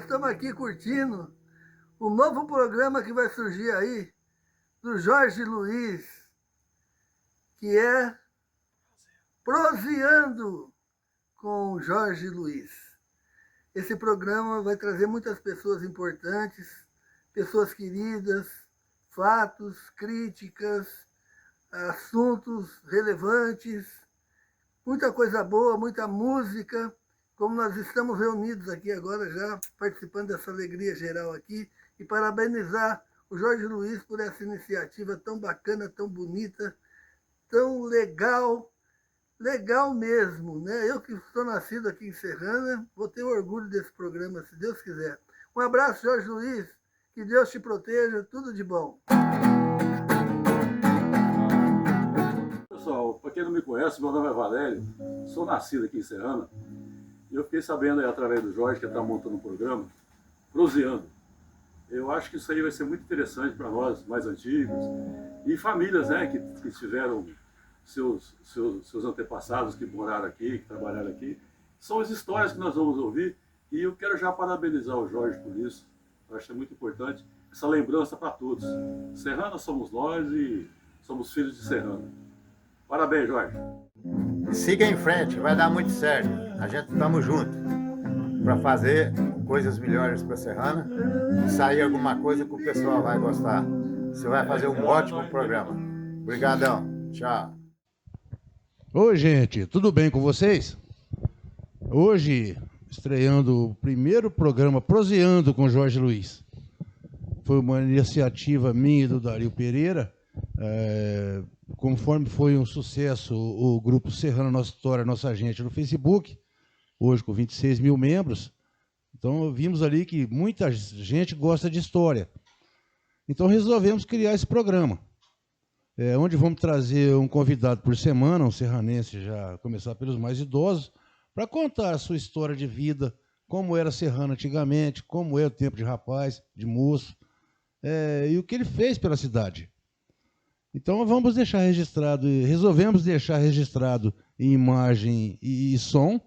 nós estamos aqui curtindo o novo programa que vai surgir aí, do Jorge Luiz, que é Proseando com Jorge Luiz. Esse programa vai trazer muitas pessoas importantes, pessoas queridas, fatos, críticas, assuntos relevantes, muita coisa boa, muita música, como nós estamos reunidos aqui agora já, participando dessa alegria geral aqui, e parabenizar o Jorge Luiz por essa iniciativa tão bacana, tão bonita, tão legal, legal mesmo, né? Eu que sou nascido aqui em Serrana, vou ter orgulho desse programa, se Deus quiser. Um abraço, Jorge Luiz, que Deus te proteja, tudo de bom. Pessoal, para quem não me conhece, meu nome é Valério, sou nascido aqui em Serrana, e eu fiquei sabendo aí através do Jorge que está montando um programa, Proseando. Eu acho que isso aí vai ser muito interessante para nós, mais antigos, e famílias, né, que tiveram seus antepassados que moraram aqui, que trabalharam aqui. São as histórias que nós vamos ouvir, e eu quero já parabenizar o Jorge por isso. Eu acho que é muito importante essa lembrança para todos. Serrana somos nós e somos filhos de Serrana. Parabéns, Jorge. Siga em frente, vai dar muito certo. A gente estamos juntos para fazer coisas melhores para Serrana e sair alguma coisa que o pessoal vai gostar. Você vai fazer um ótimo programa. Obrigadão. Tchau. Oi, gente, tudo bem com vocês? Hoje, estreando o primeiro programa Proseando com Jorge Luiz. Foi uma iniciativa minha e do Dario Pereira. Conforme foi um sucesso o grupo Serrana Nossa História, Nossa Gente no Facebook, hoje com 26 mil membros, então vimos ali que muita gente gosta de história. Então resolvemos criar esse programa, onde vamos trazer um convidado por semana, um serranense, já começar pelos mais idosos, para contar a sua história de vida, como era Serrana antigamente, como é o tempo de rapaz, de moço, e o que ele fez pela cidade. Então vamos deixar registrado, resolvemos deixar registrado em imagem e som,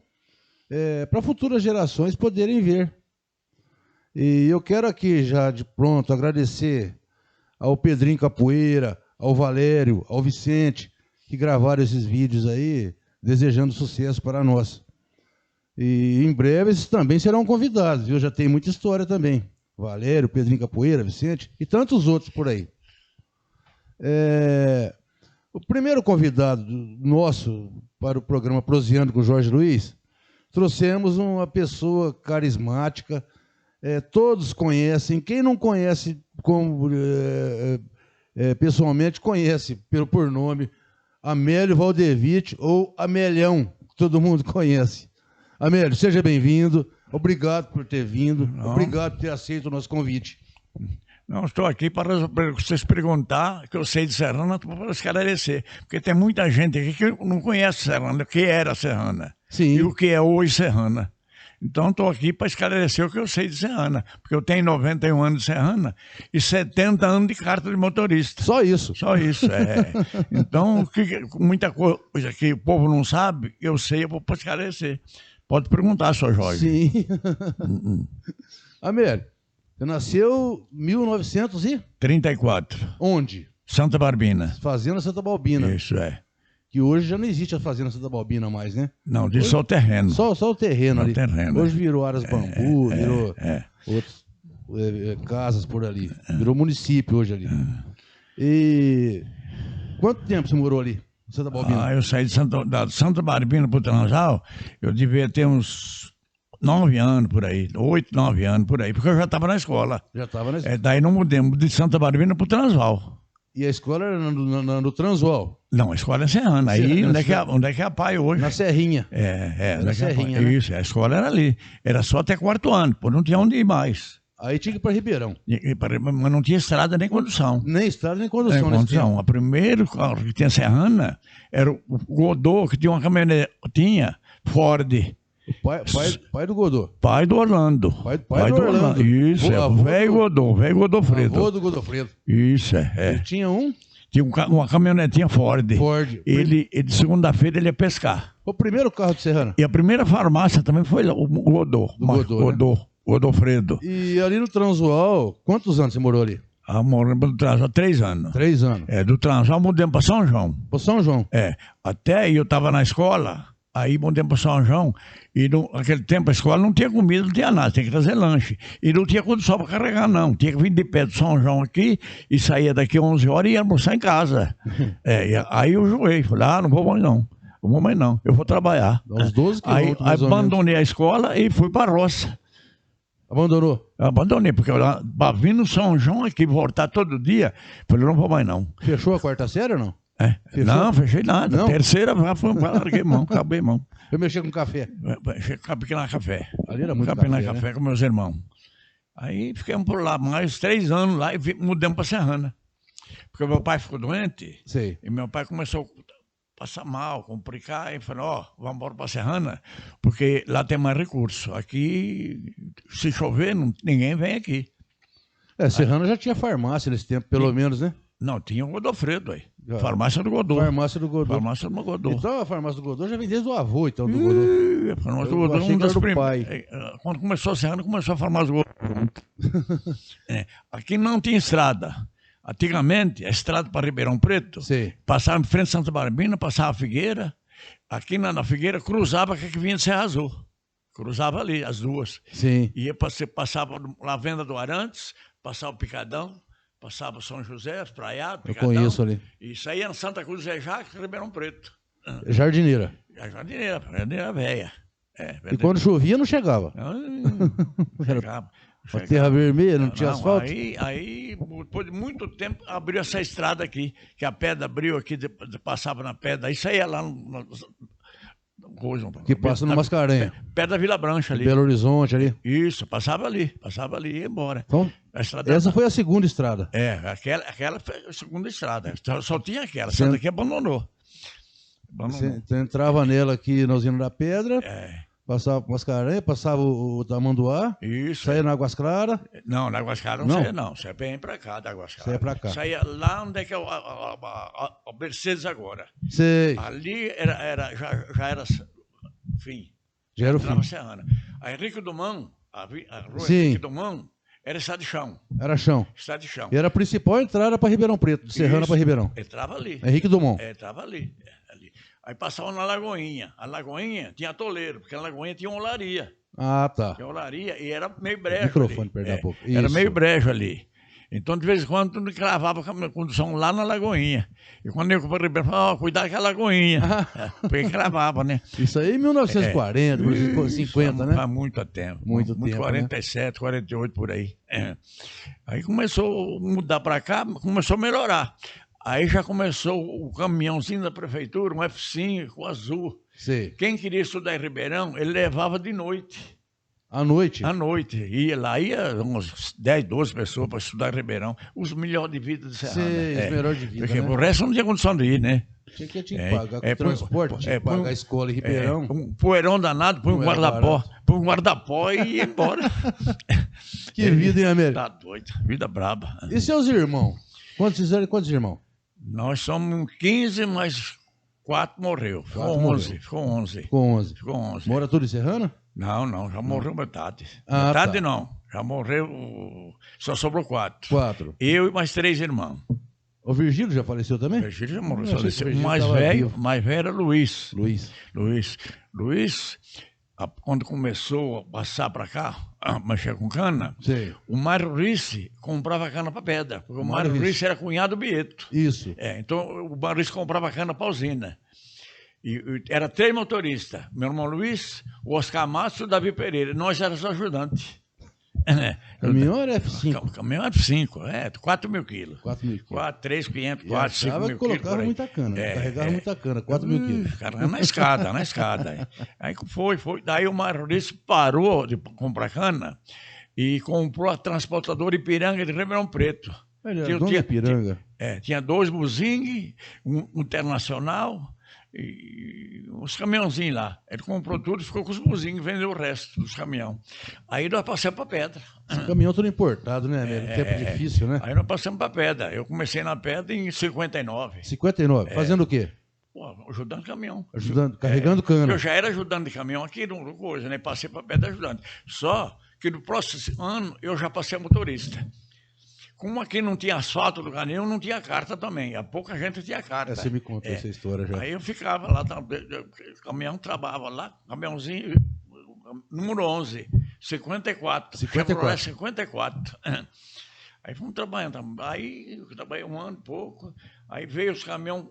para futuras gerações poderem ver. E eu quero aqui já de pronto agradecer ao Pedrinho Capoeira, ao Valério, ao Vicente, que gravaram esses vídeos aí, desejando sucesso para nós. E em breve eles também serão convidados, viu? Já tem muita história também. Valério, Pedrinho Capoeira, Vicente e tantos outros por aí. O primeiro convidado nosso para o programa Proseando com o Jorge Luiz, trouxemos uma pessoa carismática, todos conhecem, quem não conhece pessoalmente, conhece por nome, Amélio Valdevite, ou Amelhão, que todo mundo conhece. Amélio, seja bem-vindo, obrigado por ter vindo, obrigado por ter aceito o nosso convite. Não, estou aqui para vocês perguntar, que eu sei de Serrana, para esclarecer. Porque tem muita gente aqui que não conhece Serrana, o que era Serrana. Sim. E o que é hoje Serrana. Então estou aqui para esclarecer o que eu sei de Serrana. Porque eu tenho 91 anos de Serrana e 70 anos de carta de motorista. Só isso? Só isso, Então, muita coisa que o povo não sabe, eu sei, eu vou para esclarecer. Pode perguntar, senhor Jorge. Sim. Amélio, você nasceu em 1934. Onde? Santa Barbina. Fazenda Santa Balbina. Isso, Que hoje já não existe a Fazenda Santa Balbina mais, né? Não, diz só o terreno. Só o terreno ali. Terreno, hoje virou Aras Bambu, virou outras casas por ali. Virou município hoje ali. E quanto tempo você morou ali, em Santa Balbina? Eu saí de Santa Barbina para o Transvaal, eu devia ter uns 9 anos por aí, 8, 9 anos por aí, porque eu já estava na escola. Já estava na escola. Daí não mudemos de Santa Barbina para o Transvaal. E a escola era no Transvaal? Não, a escola é Serrana. Aí onde é que é a pai hoje? Na Serrinha. Na Serrinha, né? Isso, a escola era ali. Era só até 4º ano, pô, não tinha onde ir mais. Aí tinha que ir para Ribeirão. Mas não tinha estrada nem condução. Nem estrada nem condução. Nem condução. A primeiro carro que tinha Serrana era o Godot, que tinha uma caminhonetinha Ford. Pai do Godot. Pai do Orlando. Pai do Orlando. Isso, velho Godofredo. Avô do Godofredo. Isso, Ele tinha Tinha uma caminhonetinha Ford. Ele de segunda-feira ele ia pescar. O primeiro carro de Serrana? E a primeira farmácia também foi lá, o Godot. Godot. Godofredo. E ali no Transual, quantos anos você morou ali? Moramos no Transvaal há 3 anos. 3 anos. Do Transvaal mudamos para São João. Para São João. Até aí eu estava na escola, aí mudamos para São João, e naquele tempo a escola não tinha comida, não tinha nada, tinha que trazer lanche. E não tinha condição para carregar, não. Tinha que vir de pé do São João aqui, e saía daqui 11 horas e ia almoçar em casa. Aí eu joguei, falei, não vou mais não. Não vou mais não, eu vou trabalhar. Uns 12 quilômetros. Aí abandonei a escola e fui para a roça. Abandonou? Abandonei, porque para vir no São João aqui, voltar todo dia, falei, não vou mais não. Fechou a 4ª série ou não? Fechou? Não, fechei nada. Não? Terceira, larguei mão, acabei mão. Eu mexi com café. Acabei na café. Ali era muito acabei café, na café né? com meus irmãos. Aí ficamos por lá mais 3 anos lá e mudamos para Serrana. Porque meu pai ficou doente. Sei. E meu pai começou a passar mal, complicar, e falou, vamos embora para Serrana, porque lá tem mais recurso. Aqui, se chover, ninguém vem aqui. Serrana já tinha farmácia nesse tempo, pelo menos, né? Não, tinha o Godofredo aí. Farmácia do Godô. Farmácia do Godô. Farmácia do Godô. Então a farmácia do Godô já vem desde o avô, então, do Godô. A farmácia do Godô é um dos primeiros. Quando começou a Serrana, começou a farmácia do Godô. Aqui não tinha estrada. Antigamente, a estrada para Ribeirão Preto, passava em frente a Santa Barbina, passava a Figueira, aqui na Figueira cruzava com a que vinha de Serra Azul. Cruzava ali, as duas. Sim. E você passava na Venda do Arantes, passava o Picadão, passava São José, Praiado, Picadão. Eu conheço ali. E saía na Santa Cruz de Jacques, Ribeirão Preto. Jardineira. Jardineira velha. E quando chovia não chegava. Chegava. A terra vermelha, não tinha asfalto? Aí, depois de muito tempo, abriu essa estrada aqui, que a pedra abriu aqui, passava na pedra, aí saía lá no que passa no Mascarenhas. Perto da Vila Branca ali. Belo Horizonte ali. Isso, passava ali e ia embora. Então, essa foi a segunda estrada. Aquela foi a segunda estrada. Só tinha aquela, essa daqui abandonou. Você entrava nela aqui na Usina da Pedra. Passava para Mascarenhas, passava o Tamanduá, saía na Águas Claras. Não, na Águas Claras não saía não, saía bem para cá da Águas Claras. Saía para cá. Saía lá onde é que é o Mercedes agora. Sei. Ali já era fim. Já era o fim. Serrana. A Henrique Dumont, a rua Henrique Dumont, era estrada de chão. Era chão. Estrada de chão. E era a principal entrada para Ribeirão Preto, de Serrana para Ribeirão. Entrava ali. Henrique Dumont. Entrava ali. Aí passava na Lagoinha. A Lagoinha tinha atoleiro, porque a Lagoinha tinha uma olaria. Ah, tá. Tinha olaria e era meio brejo. Microfone, perdão um pouco. Era meio brejo ali. Então, de vez em quando, tu cravava a condução lá na Lagoinha. E quando eu para o Ribeirão, falava, cuidado com a Lagoinha. Porque cravava, né? Isso aí em 1940, 50, né? Há muito tempo. Muito tempo, 47, 48, por aí. Aí começou a mudar para cá, começou a melhorar. Aí já começou o caminhãozinho da prefeitura, um F5 azul. Sim. Quem queria estudar em Ribeirão, ele levava de noite. À noite? À noite. Ia lá, ia umas 10, 12 pessoas para estudar em Ribeirão. Os melhores de vida de Serrana. Sim, os melhores de vida, porque né? o resto não tinha condição de ir, né? Tinha que pagar com transporte, tinha que pagar a escola em Ribeirão. Um poeirão danado, põe um guarda-pó e ia embora. Que vida, hein, América? Tá doido, vida braba. E seus irmãos? Quantos irmãos? Nós somos 15, mas 4 morreu. Ficou 11. Ficou 11. Mora tudo em Serrana? Não, já morreu metade. Ah, metade tá. não, já morreu, só sobrou 4. 4. Eu e mais 3 irmãos. O Virgílio já faleceu também? O Virgílio já morreu, faleceu. O O mais velho era Luiz. Luiz, quando começou a passar para cá, a mexer com cana, Sei. o Mário Risse comprava cana para pedra, porque o Mário Risse era cunhado do Bieto. Isso. Então o Mário Risse comprava cana para a usina. E era 3 motoristas, meu irmão Luiz, o Oscar Márcio e o Davi Pereira. Nós éramos ajudantes. Caminhão era F5. Caminhão era F5, 4 mil quilos. 4 mil quilos. 3, 500, 4, 5 mil quilos. Colocava muita cana, carregava muita cana, 4 mil quilos. Cara, na escada. Aí foi. Daí o Mário Risse parou de comprar cana e comprou a transportadora Ipiranga de Ribeirão Preto. Ele era dono da Ipiranga? Tinha 2 Buzing, um Internacional e uns caminhãozinhos lá. Ele comprou tudo, ficou com os buzinhos, vendeu o resto dos caminhões. Aí nós passamos para pedra. Esse caminhão todo importado, né, Américo? Tempo difícil, né? Aí nós passamos para pedra. Eu comecei na pedra em 59. 59. Fazendo o quê? Ajudando caminhão. Carregando cana. Eu já era ajudante de caminhão aqui no coisa, né? Passei para pedra ajudante. Só que no próximo ano eu já passei a motorista. Como aqui não tinha asfalto do caminhão, não tinha carta também. A pouca gente tinha carta. Você me contou essa história já. Aí eu ficava lá, o caminhão trabalhava lá, caminhãozinho número 11, 54. 54. 54. Aí fomos trabalhando. Aí eu trabalhei um ano e pouco. Aí veio os caminhões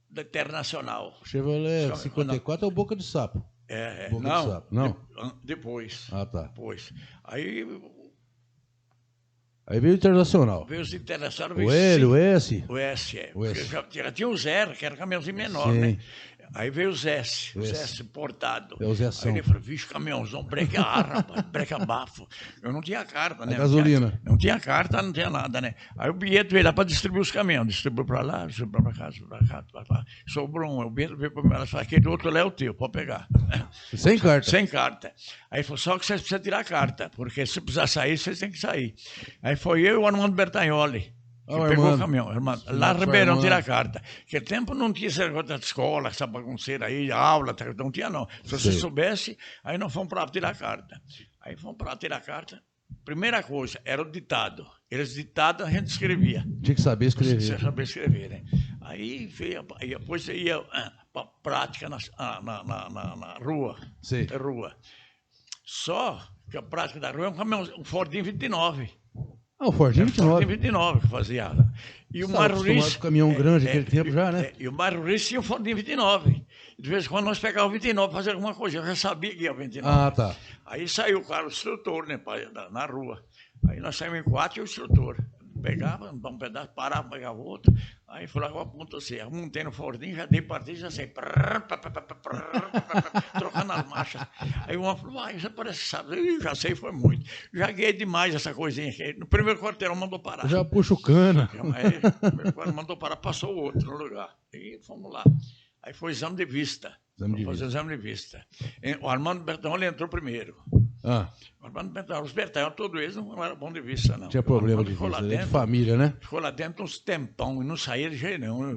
da Internacional. Chevrolet 54 é o Boca de Sapo. Boca não, de Sapo. Não. Depois. Ah, tá. Depois. Aí veio o Internacional. veio os Internacional. O L, o S. O S, é. O S. Já tinha o zero, que era caminhãozinho menor, Sim. né? Aí veio os S, O os S. S importado. É o Zé Aí São. ele falou, vixe, caminhãozão, breca ar, rapaz, breca bafo. Eu não tinha carta, né? gasolina. Não tinha carta, não tinha nada, né? Aí o bilhete veio lá para distribuir os caminhões. Distribuiu para lá, distribuiu para cá, distribuiu para cá, para lá. Sobrou um, o bilhete veio para mim. Ela falou, aquele outro lá é o teu, pode pegar. Sem carta. Sem carta. Aí falou, só que você precisa tirar a carta, porque se precisar sair, vocês têm que sair. Aí foi eu e o Armando Bertagnoli. Que pegou Armando. o caminhão, lá em Ribeirão tirar a carta. Naquele tempo não tinha essa coisa de escola, essa bagunceira aí, aula, não tinha não. Se você soubesse, aí nós fomos para tirar a carta. Aí fomos para tirar a carta. Primeira coisa, era o ditado. Eles ditados a gente escrevia. Tinha que saber escrever. Você saber escrever, né? Aí depois você ia para prática na rua. Sim. Rua. Só que a prática da rua é um caminhão, um Fordinho 29. Ah, o Fordinho 29. Fordinho 29 que fazia. E o Você estava Mário acostumado Ruiz. com caminhão grande naquele tempo já, né? E o Mário Ruiz tinha o Fordinho 29. De vez em quando nós pegávamos o 29 para fazer alguma coisa. Eu já sabia que ia o 29. Ah, tá. Aí saiu o cara, o instrutor, né, na rua. Aí nós saímos em 4 e o instrutor. Pegava, dava um pedaço, parava, pegava outro. Aí falava com a ponta assim, eu montei no Fordinho, já dei partida, já sei. Trocando as marchas. Aí uma falou, você parece que sabe. Eu já sei, foi muito. Já guiei demais essa coisinha aqui. No primeiro quarteirão mandou parar. Já puxa o cana. Aí, no primeiro quarteirão mandou parar, passou o outro no lugar. E fomos lá. Aí foi exame de vista. Fazer exame de vista. O Armando Bertagnoli entrou primeiro. Ah. O Armando Bertagnoli, os Bertagnoli, todos eles não eram bons de vista, não. Tinha problema de vista, de família, né? Ficou lá dentro uns tempão e não saía de jeito nenhum.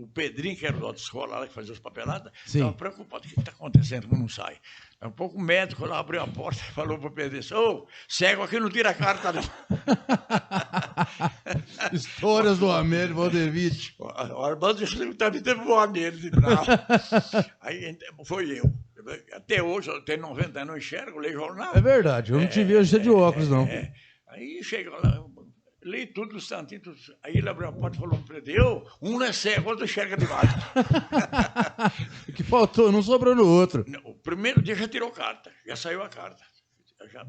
O Pedrinho, que era do autoescola lá, que fazia os papeladas, estava preocupado. O que está acontecendo que não sai? Um pouco o médico lá abriu a porta e falou para o Pedrinho, ô, cego aqui não tira a carta, não. Histórias do Américo Valdevich. O Armando está me devoando nele de bravo. Aí foi eu. Até hoje, eu tenho 90 anos, não enxergo, leio jornal. É verdade, eu não te vejo você de óculos, não. Aí chega lá, li tudo no instantinho. Aí ele abriu a porta e falou para ele, um não é cego, outro enxerga de lado. O que faltou, não sobrou no outro. O primeiro dia já tirou carta, já saiu a carta. Eu já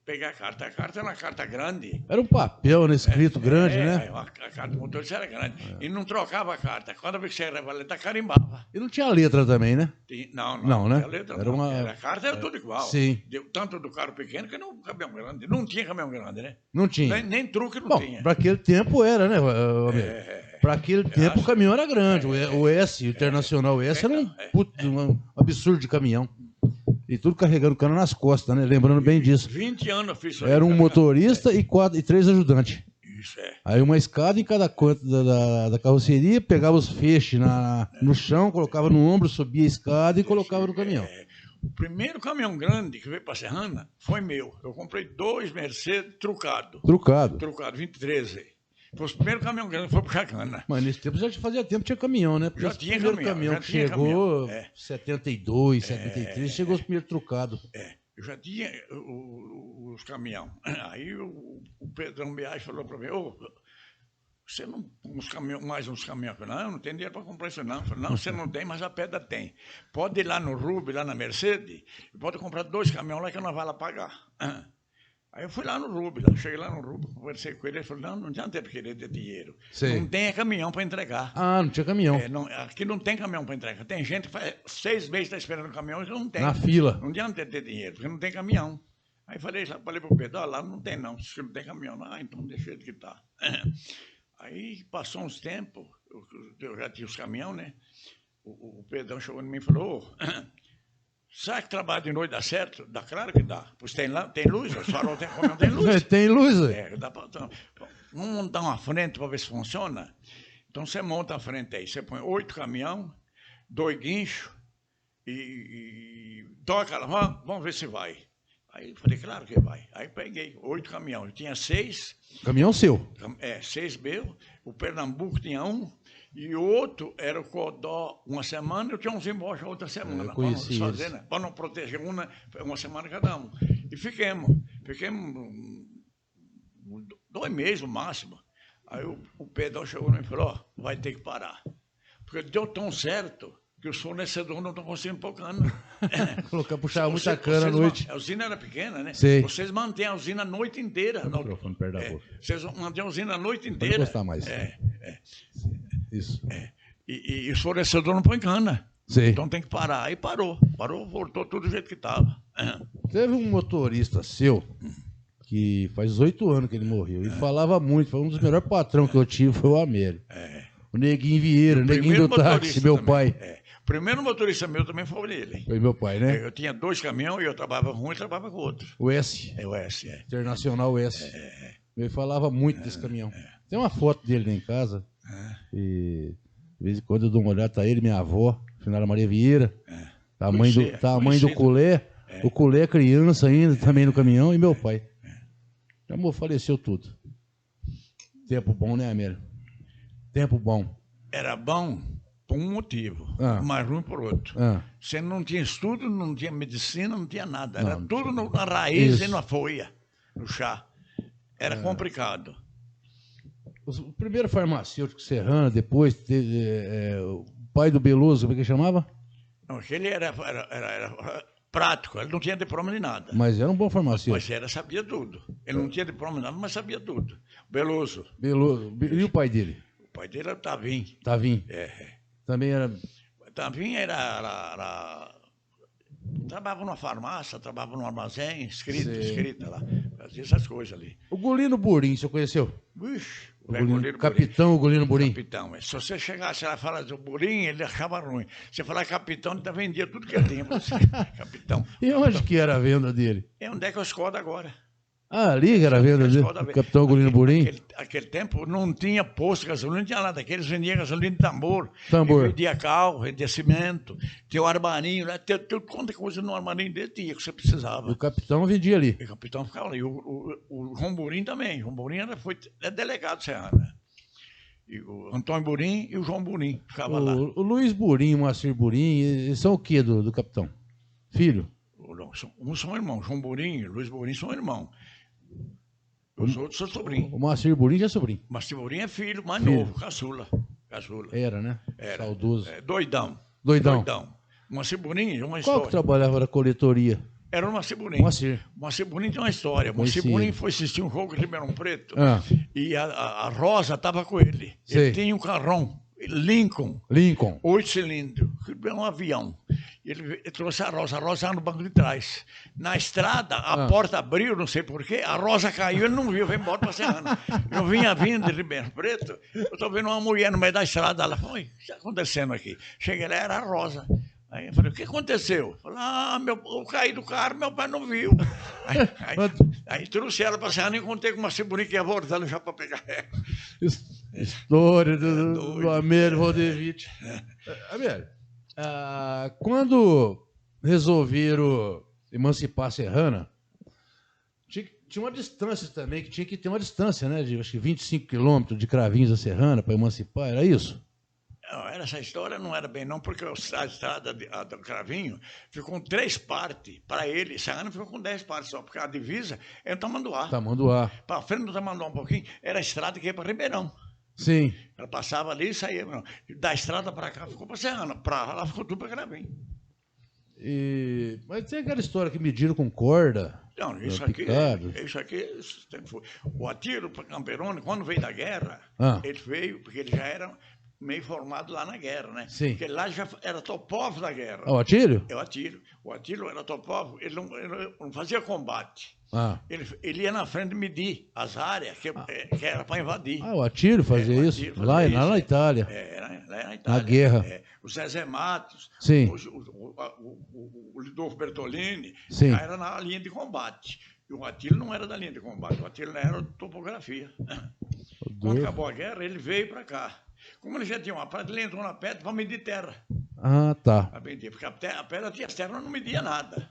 peguei a carta era uma carta grande. Era um papel, né, escrito grande, né? A carta do motorista era grande. E não trocava a carta. Cada vez que você era valeta, carimbava. E não tinha letra também, né? Não, né? Tinha letra, era uma... A carta era tudo igual. Sim. Tanto do carro pequeno que no caminhão grande. Não tinha caminhão grande, né? Não tinha. Nem truque não tinha. Para aquele tempo era, né, amigo? Para aquele tempo o caminhão era grande. O S, o Internacional S, era um absurdo de caminhão. E tudo carregando cana nas costas, né? Lembrando bem disso. 20 anos eu fiz isso aí. Era um motorista e 3 ajudantes. Isso é. Aí uma escada em cada canto da carroceria, pegava os feixes no chão, colocava no ombro, subia a escada e colocava no caminhão. O primeiro caminhão grande que veio para Serrana foi meu. Eu comprei 2 Mercedes trucado. Trucado. Trucado, 2013. Foi o primeiro caminhão grande que foi para Chacana. Mas nesse tempo já fazia tempo que tinha caminhão, né? Porque Já tinha o primeiro caminhão que chegou, 72, 73, chegou os primeiros trucados. Eu já tinha os caminhões. Aí o Pedrão Biagi falou para mim, você não mais uns caminhões? Eu falei, não, eu não tenho dinheiro para comprar isso não. Eu falei, não, você não tem, mas a pedra tem. Pode ir lá no Rubi, lá na Mercedes, e pode comprar 2 caminhões lá que não vai lá pagar. Aí eu fui lá no Rubi, cheguei lá no Rubi, conversei com ele, ele falou, não adianta ele querer ter dinheiro. Sei. Não tem caminhão para entregar. Ah, não tinha caminhão. Aqui não tem caminhão para entregar. Tem gente que faz 6 meses está esperando o caminhão e não tem. Na fila. Não adianta ter dinheiro, porque não tem caminhão. Aí falei para o Pedro, lá não tem não, se não tem caminhão. Então deixa ele que está. Aí passou uns tempos, eu já tinha os caminhões, né? O Pedrão chegou em mim e falou, será que trabalhar de noite dá certo? Dá, claro que dá. Pois tem luz, os farol não tem luz. Tem luz, vamos montar uma frente para ver se funciona? Então você monta a frente aí, você põe 8 caminhões, 2 guinchos e toca lá, vamos ver se vai. Aí eu falei, claro que vai. Aí peguei 8 caminhões. Eu tinha 6. Caminhão seu. 6 meu. O Pernambuco tinha 1. E o outro era o Codó uma semana, eu tinha uns embocha outra semana. Eu conheci para não fazer, né? Para não proteger uma semana cada um. E fiquemos 2 meses no máximo. Aí o Pedrão chegou e me falou, ó, vai ter que parar. Porque deu tão certo que os fornecedores não estão conseguindo pôr cana. Colocar, puxar muita cana à noite. A usina era pequena, né? Sei. Vocês mantêm a usina a noite inteira. O microfone perto da boca. Vocês mantêm a usina a noite Pode inteira. encostar mais. Isso. E os fornecedores não põem cana. Sei. Então tem que parar. Aí parou, voltou tudo do jeito que estava. Teve um motorista seu que faz 8 anos que ele morreu. Ele falava muito, foi um dos melhores patrões que eu tive, foi o Américo. O Neguinho Vieira, o Neguinho do táxi, meu também, pai. O primeiro motorista meu também foi ele. Foi meu pai, né? Eu tinha 2 caminhões e eu trabalhava com um e trabalhava com o outro. O S. O S, Internacional S. Ele falava muito desse caminhão. Tem uma foto dele lá em casa. E de vez em quando eu dou uma olhada, tá ele, minha avó, Finara Maria Vieira. Tá a mãe do Culé. O Culé é criança ainda, também no caminhão, e meu pai. Amor, faleceu tudo. Tempo bom, né, Américo? Tempo bom. Era bom por um motivo, mas ruim por outro. Você não tinha estudo, não tinha medicina, não tinha nada. Era tudo na raiz e na folha, no chá. Era complicado. O primeiro farmacêutico serrano, depois, o pai do Beloso, como é que chamava? Não, aquele era prático, ele não tinha diploma de nada. Mas era um bom farmacêutico. Mas sabia tudo. Ele não tinha diploma de nada, mas sabia tudo. Beloso. E o pai dele? O pai dele era Tavim. Tavim. Também era... Tavim trabalhava numa farmácia, trabalhava num armazém, escrita lá. Fazia essas coisas ali. O Golino Burim, você conheceu? Vixe, Capitão Golino Burim. Capitão. Se você chegasse lá e falasse do Burim, ele achava ruim. Se falar capitão, ele vendia tudo que ele tinha para você. Capitão. E onde que era a venda dele? Onde é que eu escondo agora? Ali que era a venda dele, Capitão Golino Burim? Aquele tempo não tinha posto de gasolina, não tinha nada. Aqueles vendiam gasolina de tambor. Vendia carro, vendia cimento. Tinha o armarinho, né? Tinha quanta coisa no armarinho dele tinha que você precisava. O capitão vendia ali. E o capitão ficava ali. O João Burim também. O João Burim é delegado serrano. E o Antônio Burim e o João Burim ficavam lá. O Luiz Burim e o Moacir Burim, eles são o quê do capitão? Filho? Uns são irmãos. João Burim e Luiz Burim são irmãos. Os outros são sobrinhos. O Moacir Burim já é sobrinho. O Moacir Burim é filho mais novo, caçula. Era, né? Era. Saudoso. Doidão. O Moacir Burim é uma história. Qual que trabalhava na coletoria? Era o Moacir Burim. Moacir Burim tem uma história. O Moacir Burim foi assistir um jogo em Ribeirão Preto e a Rosa estava com ele. Ele tinha um carrão, Lincoln. 8 cilindros. Um avião. Ele trouxe a Rosa estava no banco de trás. Na estrada, a porta abriu, não sei porquê, a Rosa caiu, ele não viu, foi embora para Serrana. Eu vinha vindo de Ribeirão Preto, eu estou vendo uma mulher no meio da estrada, ela falou, o que está acontecendo aqui? Cheguei lá, era a Rosa. Aí eu falei, o que aconteceu? Eu falei, eu caí do carro, meu pai não viu. Aí trouxe ela para Serrana e contei com uma Ciburim que ia voltando já para pegar ela. História do Américo Rodevich. Américo, quando resolveram emancipar a Serrana, tinha uma distância também, que tinha que ter uma distância, né? De acho que 25 quilômetros de Cravinhos a Serrana para emancipar, era isso? Não, essa história não era bem não, porque a estrada do Cravinho ficou com 3 partes. Para ele, Serrana ficou com 10 partes só, porque a divisa é o Tamanduá. Para frente do Tamanduá um pouquinho, era a estrada que ia para Ribeirão. Sim. Ela passava ali e saía. Não. Da estrada para cá ficou para Serrana, para lá ficou tudo para Cravinho. Mas tem aquela história que mediram com corda. Não, isso aqui o Atiro Camperoni, quando veio da guerra, ele veio, porque ele já era meio formado lá na guerra, né? Sim. Porque lá já era topógrafo da guerra. O Atílio? É o Atílio. O Atílio era topógrafo, ele não fazia combate. Ele ia na frente medir as áreas que era para invadir. O Atílio fazia isso? Lá na Itália. Lá na Itália. Na guerra. O Zezé Matos, sim. o Lidolfo Bertolini, sim. Era na linha de combate. E o Atílio não era da linha de combate, o Atílio era topografia. Quando acabou a guerra, ele veio para cá. Como ele já tinha uma pedra, ele entrou na pedra para medir terra. Tá. Para medir, porque a pedra tinha terra, não media nada.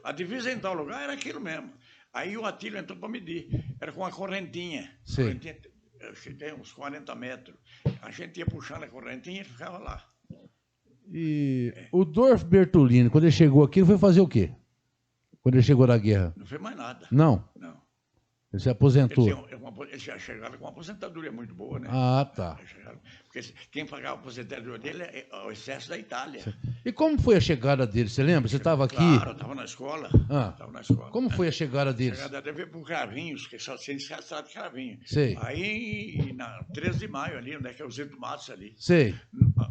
A divisa em tal lugar era aquilo mesmo. Aí o Atílio entrou para medir. Era com uma correntinha. Sim. Correntinha, eu cheguei uns 40 metros. A gente ia puxando a correntinha e ficava lá. E o Dorf Bertolini, quando ele chegou aqui, ele foi fazer o quê? Quando ele chegou da guerra? Não fez mais nada. Não? Não. Ele se aposentou. Eles já chegaram com uma aposentadoria muito boa, né? Ah, tá. Porque quem pagava a aposentadoria dele é o exército da Itália. E como foi a chegada dele? Você lembra? Você estava aqui? Claro, eu estava na escola. Ah. Na escola. Como foi a chegada A deles? chegada dele veio por Cravinhos, que só tinha estrada de Cravinho. Sei. Aí, na 13 de maio, ali, onde é que é o Zito Matos ali, Sei.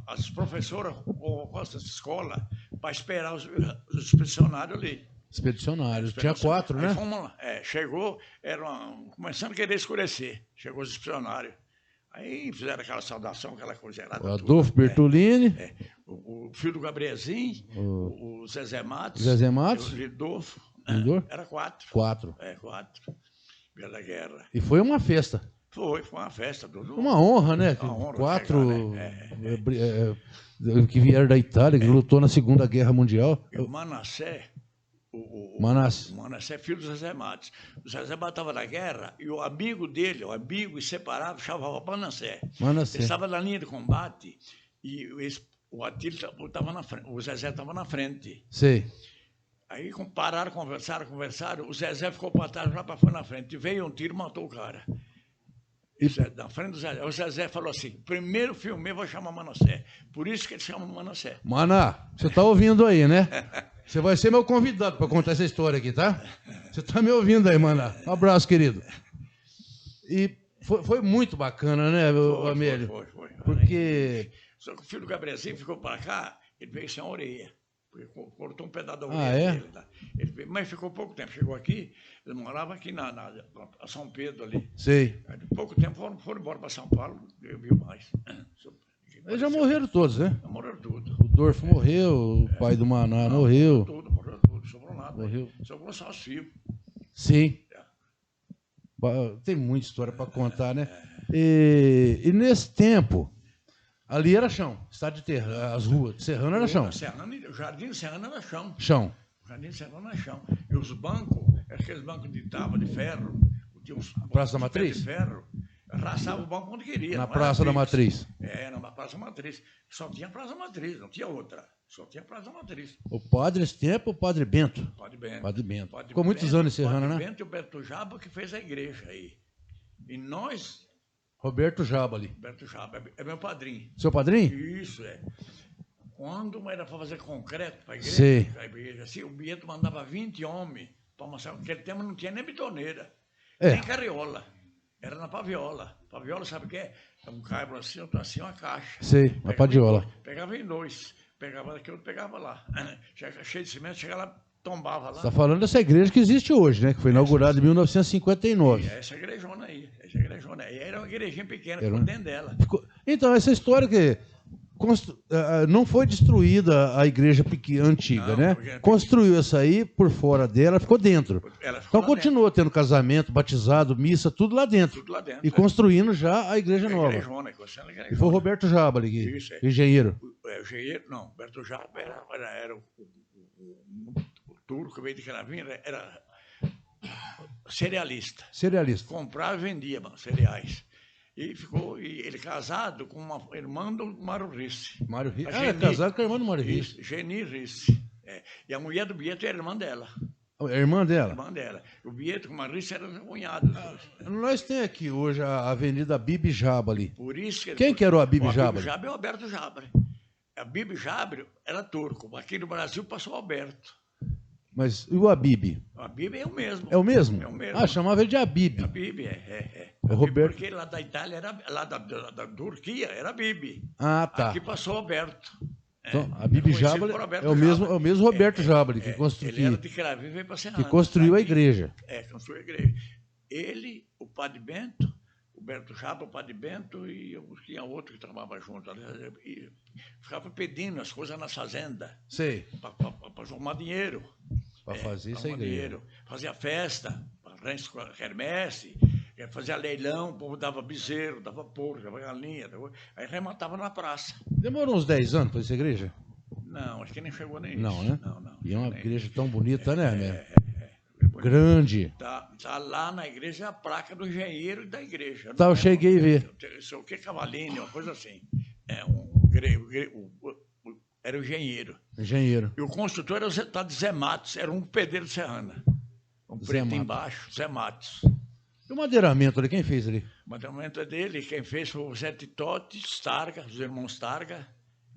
as professoras convocaram essa escola para esperar os expedicionários ali. Expedicionários. Tinha 4, né? Aí fomos lá. Chegou, começando a querer escurecer. Chegou os expedicionários. Aí fizeram aquela saudação, aquela coisa errada. O Adolfo Bertolini. O filho do Gabrielzinho, o Zezé Matos. Zezé Matos. O Lidolfo. Lidolfo? Era 4. 4. 4. Pela guerra. E foi uma festa. Foi uma festa. Uma honra, né? Uma honra 4 chegar, né? que vieram da Itália, que lutou na Segunda Guerra Mundial. E o Manassé, o Manassé é filho do Zezé Matos. O Zezé Matos estava na guerra e o amigo dele, o amigo inseparável, chamava Manassé. Manassé. Ele estava na linha de combate e o Atílio estava na frente, o Zezé estava na frente. Sei. Aí pararam, conversaram, o Zezé ficou para trás, lá para na frente. Veio um tiro e matou o cara. Na frente do Zezé. O Zezé falou assim: primeiro filme vou chamar Manassé. Por isso que ele chama Manassé. Maná, você está ouvindo aí, né? Você vai ser meu convidado para contar essa história aqui, tá? Você está me ouvindo aí, Maná. Um abraço, querido. E foi muito bacana, né, Amélio? Foi. Porque... Só que o filho do Gabrielzinho ficou para cá, ele veio sem a orelha. Cortou um pedaço da orelha dele. Tá? Mas ficou pouco tempo. Chegou aqui, ele morava aqui na São Pedro ali. Sei. Aí, de pouco tempo foram embora para São Paulo, eu vi mais. Eles já morreram todos, né? Já morreram tudo. O Dorfo morreu, o pai do Maná morreu. Morreu tudo, sobrou nada. Morreu. Sobrou só os filhos. Sim. Tem muita história para contar, né? E nesse tempo, ali era chão, estado de terra, as ruas de Serrano era chão. O Jardim de Serrano era chão. Chão. O Jardim de Serrano era chão. E os bancos, aqueles bancos de tábua de ferro, tinha uns Praça da Matriz? de ferro, raçava o banco onde queria. Na Praça da Matriz. Na Praça da Matriz. Só tinha Praça da Matriz, não tinha outra. Só tinha Praça da Matriz. O padre, nesse tempo, o Padre Bento. Padre Bento. Padre Bento. Ficou muitos anos em Serrano, né? Padre Bento e o Beto Jaba que fez a igreja aí. E nós... Roberto Jaba ali. Beto Jaba, é meu padrinho. Seu padrinho? Isso, Quando era para fazer concreto para a igreja, Sei. Assim, o Bento mandava 20 homens para mostrar que naquele tempo não tinha nem bitoneira, É. nem carriola. Era na paviola. Paviola, sabe o que é? Um caibro assim, outro assim, uma caixa. Sei, na padiola. Pegava em 2. Pegava daqui, outro pegava lá. Cheio de cimento, chegava lá, tombava lá. Você está falando dessa igreja que existe hoje, né? Que foi inaugurada em 1959. Essa igrejona aí. E era uma igrejinha pequena, ficou dentro dela. Então, essa história que não foi destruída a igreja antiga, Não, né? porque- Construiu essa aí, por fora dela, ficou dentro. Ela ficou Então lá continuou tendo casamento, batizado, missa, tudo lá dentro. Tudo lá dentro. E construindo já a igreja nova. Igrejona, construindo a igrejona. E foi o Roberto Jaba ali, Isso, engenheiro. O engenheiro, não, Berto Jaba era o turco que veio de Cravinho, era cerealista. Cerealista. Comprava e vendia cereais. E ele casado com uma irmã do Mário Risse. Mário Risse. A É Geni. casado com a irmã do Mário Risse. Isso, Geni Risse. E a mulher do Bieto era irmã dela. A irmã dela. Irmã dela. O Bieto com o Mário Risse eram cunhados. Nós temos aqui hoje a Avenida Bibi Jaba ali. Por isso Quem que era o Abib Jabra? O Jabra é o Alberto Jabra. A Bibi Jabra era turco. Aqui no Brasil passou o Alberto. Mas e o Abib? O Abib é o mesmo. É o mesmo? É o mesmo. Ah, chamava ele de Abib. A Bibi, é. O Roberto- Porque lá da Itália, lá da Turquia, era Bibi. Ah, tá. Aqui passou Alberto. Então, a Bibi Conhecido Jaba por Alberto é o mesmo Roberto Jabali que, Ele era de Cravinho e veio para Serrano. que construiu a sabe? igreja. Construiu a igreja. Ele, o Padre Bento, o Berto Jaba, o Padre Bento e tinha outro que trabalhava junto. E ficava pedindo as coisas nas fazendas Sei. para arrumar dinheiro. Para fazer pra essa arrumar igreja. dinheiro. Fazia festa, quermesse, fazia leilão, o povo dava bezerro, dava porco, dava galinha, aí rematava na praça. Demorou uns 10 anos para essa igreja? Não, acho que nem chegou nem Não, isso. né? Não. E é uma igreja tão bonita, né, Amélia? Grande. Tá lá na igreja a placa do engenheiro e da igreja. Tá, eu cheguei a ver. Sei o que, Cavalini, uma coisa assim. Era o engenheiro. Engenheiro. E o construtor era o Zé Matos, era um pedreiro de Serrana. Um Zé preto Matos. embaixo, Zé Matos. E o madeiramento ali, quem fez ali? O mandamento é dele, quem fez foi o Zé Titote, Starga, os irmãos Starga,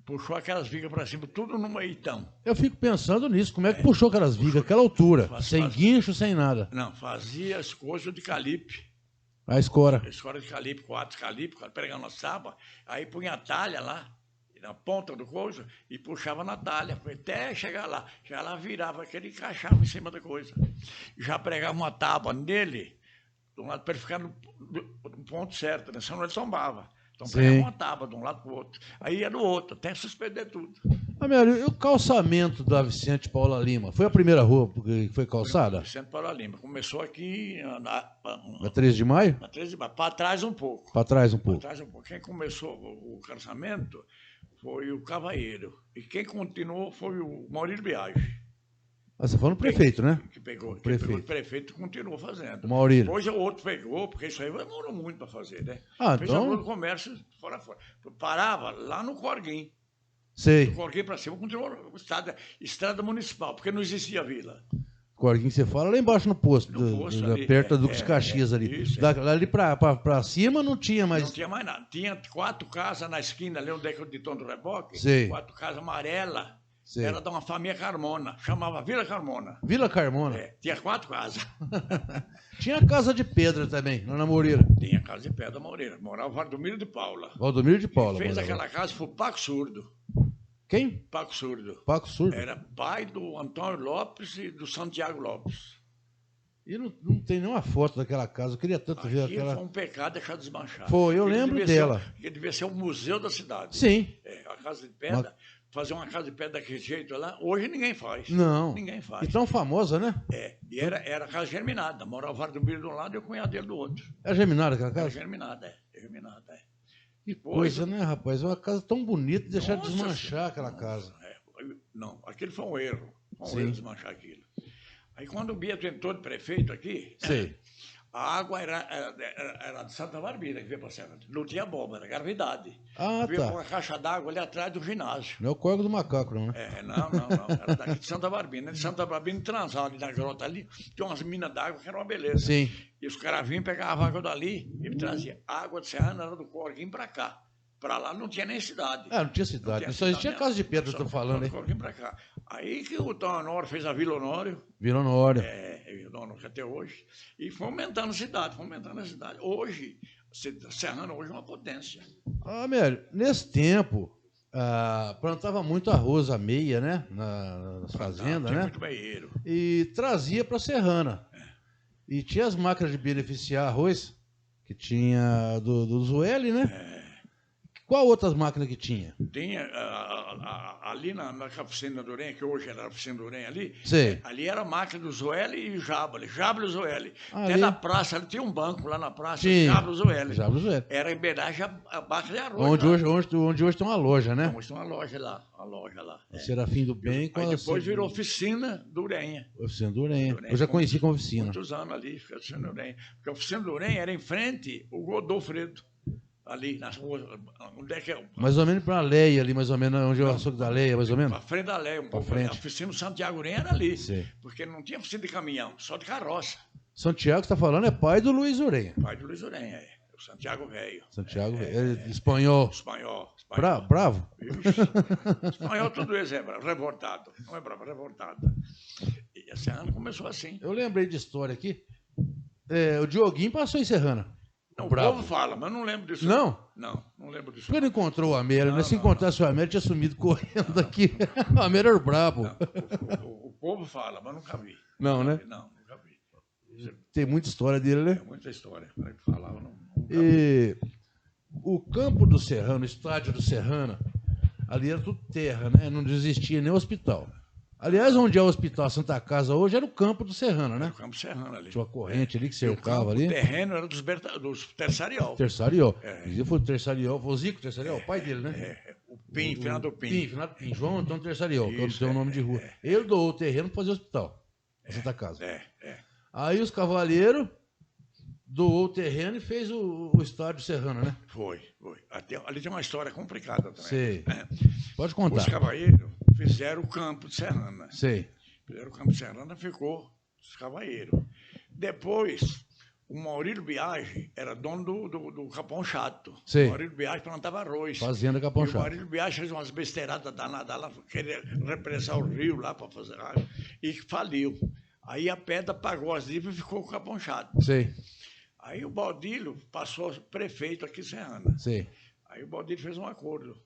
puxou aquelas vigas para cima, tudo no Meitão. Eu fico pensando nisso, como é que puxou aquelas vigas, aquela altura, sem guincho, sem nada. Não, fazia as coisas de calipe. A escora. Escora de calipe, 4 calipe, pregando a sábua, aí punha a talha lá, na ponta do coisa, e puxava na talha, até chegar lá. Já lá virava aquele e encaixava em cima da coisa. Já pregava uma tábua nele, de um lado para ele ficar no ponto certo, né? Senão ele tombava. Então pegava uma tábua de um lado para o outro. Aí ia no outro, até suspender tudo. Amélia, e o calçamento da Vicente Paula Lima? Foi a primeira rua que foi calçada? Vicente Paula Lima. Começou aqui Na 13 de maio? na 13 de maio, para trás um pouco. Para trás um Para pouco. trás um pouco. Quem começou o calçamento foi o Cavaeiro. E quem continuou foi o Maurílio Biagi. Ah, você falando prefeito, né? Que pegou o Prefeito. prefeito e continuou fazendo. O Maurílio. Depois o outro pegou, porque isso aí demorou muito para fazer, né? Ah, Fez então- o comércio fora. Parava lá no Corguim. Sei. Do Corguim para cima continuou estrada municipal, porque não existia vila. Corguinho que você fala lá embaixo no posto, No posto ali, perto da Duques Caxias ali. isso, Ali pra cima não tinha mais. Não tinha mais nada. Tinha 4 casas na esquina ali onde é que eu de Tom do Reboque. Sei. 4 casas amarelas. Sei. Era de uma família Carmona. Chamava Vila Carmona. Vila Carmona. Tinha 4 casas. Tinha casa de pedra também, lá na Moreira. Tinha casa de pedra Moreira. Morava o Valdomiro de Paula. Valdomiro de Paula. Fez morava. aquela casa, foi o Paco Surdo. Quem? Paco Surdo. Paco Surdo. Era pai do Antônio Lopes e do Santiago Lopes. E não tem nenhuma foto daquela casa. Eu queria tanto ver Aquilo aquela. foi um pecado deixar desmanchar. Foi, eu Aquilo lembro devia dela. Aquilo devia ser o museu da cidade. Sim. A casa de pedra. Fazer uma casa de pedra daquele jeito lá, hoje ninguém faz. Não. Ninguém faz. E tão famosa, né? E era casa germinada. Morava o Valdomiro de um lado e o cunhado dele do outro. É geminada aquela Era casa? germinada, germinada. Que coisa, né, rapaz? É uma casa tão bonita de deixar Nossa desmanchar Senhora. aquela casa. Não, aquilo foi um erro. Foi um Sim. erro desmanchar aquilo. Aí quando o Bieto entrou de prefeito aqui, Sei. a água era de Santa Barbira que veio para a Serra. Não tinha bomba, era gravidade. Ah, Veio com tá. uma caixa d'água ali atrás do ginásio. Não é o Córrego do Macaco, não, né? Não. Era daqui de Santa Barbina. De Santa Barbina transava ali na grota ali. Tinha umas minas d'água que era uma beleza. Sim. E os caras vinham, pegavam água dali e trazia. A água de Serrana era do Corguinho para cá. Para lá não tinha nem cidade. Ah, não tinha cidade. Só existia casa de pedra, eu tô falando, hein? hein? Corguinho para cá. Aí que o Tom Honório fez a Vila Honório. Vila Honório. Vila Honório até hoje. E foi aumentando a cidade, Hoje, Serrana hoje é uma potência. Ah, Amélia, nesse tempo, plantava muito arroz à meia, né? Nas fazendas, Tinha né? muito banheiro. E trazia para Serrana. E tinha as máquinas de beneficiar arroz, que tinha do Zueli, né? Qual outras máquinas que tinha? Tinha ali na oficina do Urém, que hoje era a oficina do Urém ali, Sei. ali era a máquina do Zueli e Jabali e Zueli. Ali. Até na praça, ali tinha um banco lá na praça, Tinha. Jabali Zueli. Jabali Zueli. Era em homenagem à máquina de arroz. Onde hoje tem uma loja, né? Hoje tem uma loja lá. O Serafim do Bem com Aí depois virou oficina do Urenha. Oficina do Urenha. Eu já conheci como oficina. Muitos anos ali, a oficina do Urenha. Porque a oficina do Urenha era em frente o Godofredo. Ali, nas ruas, onde é que é? Mais ou menos para a Leia ali, mais ou menos, onde é o açougue da Leia, mais ou menos? Para frente da Leia, um pouco. frente. A oficina do Santiago Urenha era ali. Sim. Porque não tinha oficina de caminhão, só de carroça. Santiago, que você está falando, é pai do Luiz Urenha. Pai do Luiz Urenha, O Santiago Velho. Santiago, espanhol. Espanhol. Bravo? Ixi, espanhol, tudo isso é revoltado. Não é bravo, revoltado. E a Serrana começou assim. Eu lembrei de história aqui. O Dioguinho passou em Serrana. Não, o Bravo. povo fala, mas não lembro disso. Não? Não lembro disso. Porque ele encontrou o Amélia, né? Se não, encontrasse o Amélia, tinha sumido correndo daqui. O Amélia era o brabo. O povo fala, mas nunca vi. Não, né? Não, nunca vi. Tem muita história dele, né? É muita história. Ele falava, nunca vi. E o campo do Serrano, o estádio do Serrana, ali era tudo terra, né? Não existia nem hospital. Aliás, onde é o Hospital Santa Casa hoje era o campo do Serrana, né? O campo Serrana ali. Tinha uma corrente ali que E o cercava ali. O terreno era dos terçariol. Terçariol. Inclusive foi o Terçariol, foi o Zico Terçariol, o pai dele, né? O Pim, Finado Pim. Pim, Finado Pim. João Antônio Terçariol, que é o Isso, seu nome de rua. Ele doou o terreno para fazer hospital, na Santa Casa. Aí os Cavalheiros doou o terreno e fez o estádio Serrana, né? Foi. Ali tem uma história complicada também. Sei. Né? Pode contar. Os Cavalheiros fizeram o campo de Serrana. Sei. Fizeram o campo de Serrana, ficou os Cavalheiros. Depois, o Maurílio Biagi era dono do Capão Chato. Sei. O Maurílio Biagi plantava arroz. Fazenda Capão E o Chato. Maurílio Biagi fez umas besteiradas danadas lá, queria repressar o rio lá para fazer água, e faliu. Aí a pedra pagou as dívidas e ficou com o Capão Chato. Sei. Aí o Baudílio passou prefeito aqui em Serrana. Sei. Aí o Baudílio fez um acordo.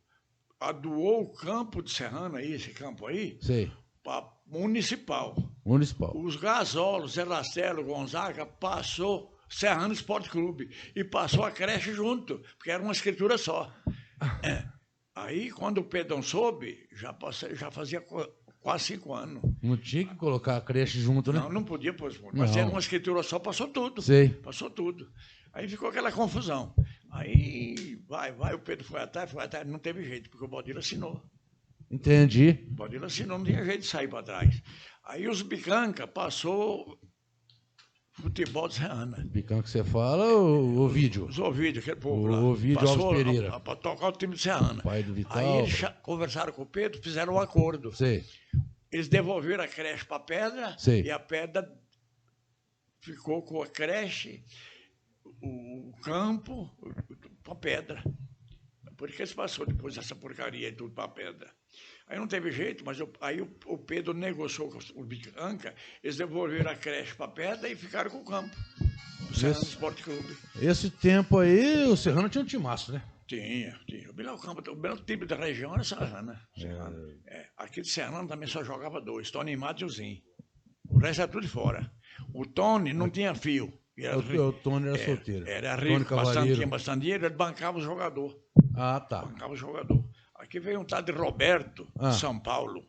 Doou o campo de Serrana, esse campo aí, Sei. para municipal. Municipal. Os Gasolos, Zé Lastelo, Gonzaga, passou Serrano Esporte Clube e passou a creche junto, porque era uma escritura só. Aí, quando o Pedrão soube, já fazia quase 5 anos. Não tinha que colocar a creche junto, né? Não podia pôr. Mas era uma escritura só, passou tudo. Sei. Passou tudo. Aí ficou aquela confusão. Aí, o Pedro foi atrás, não teve jeito, porque o Baudílio assinou. Entendi. O Baudílio assinou, não tinha jeito de sair para trás. Aí os Bicanca passou futebol de Serrana. Bicão que você fala, o vídeo. Os Ovídio, aquele povo O lá. Ovídio Passou Alves Pereira. para tocar o time de Serrana. Pai do Vital. Aí eles conversaram com o Pedro, fizeram um acordo. Sei. Eles devolveram a creche para a Pedra. Sei. E a Pedra ficou com a creche, o campo, para a Pedra. Por que eles passou depois dessa porcaria e tudo para a Pedra? Aí não teve jeito, mas aí o Pedro negociou com o Bicanca, eles devolveram a creche para a Pedra e ficaram com o campo. O Serrano Esporte Clube. Esse tempo aí, o Serrano tinha um timaço, né? Tinha. O melhor time da região era Serrana. Aqui de Serrana também só jogava 2, Tony e Mateuzinho. O resto era tudo de fora. O Tony não tinha fio. O Tony era solteiro. Era rico, tinha bastante dinheiro, ele bancava o jogador. Ah, tá. Bancava o jogador. Aqui veio um tal de Roberto, de São Paulo,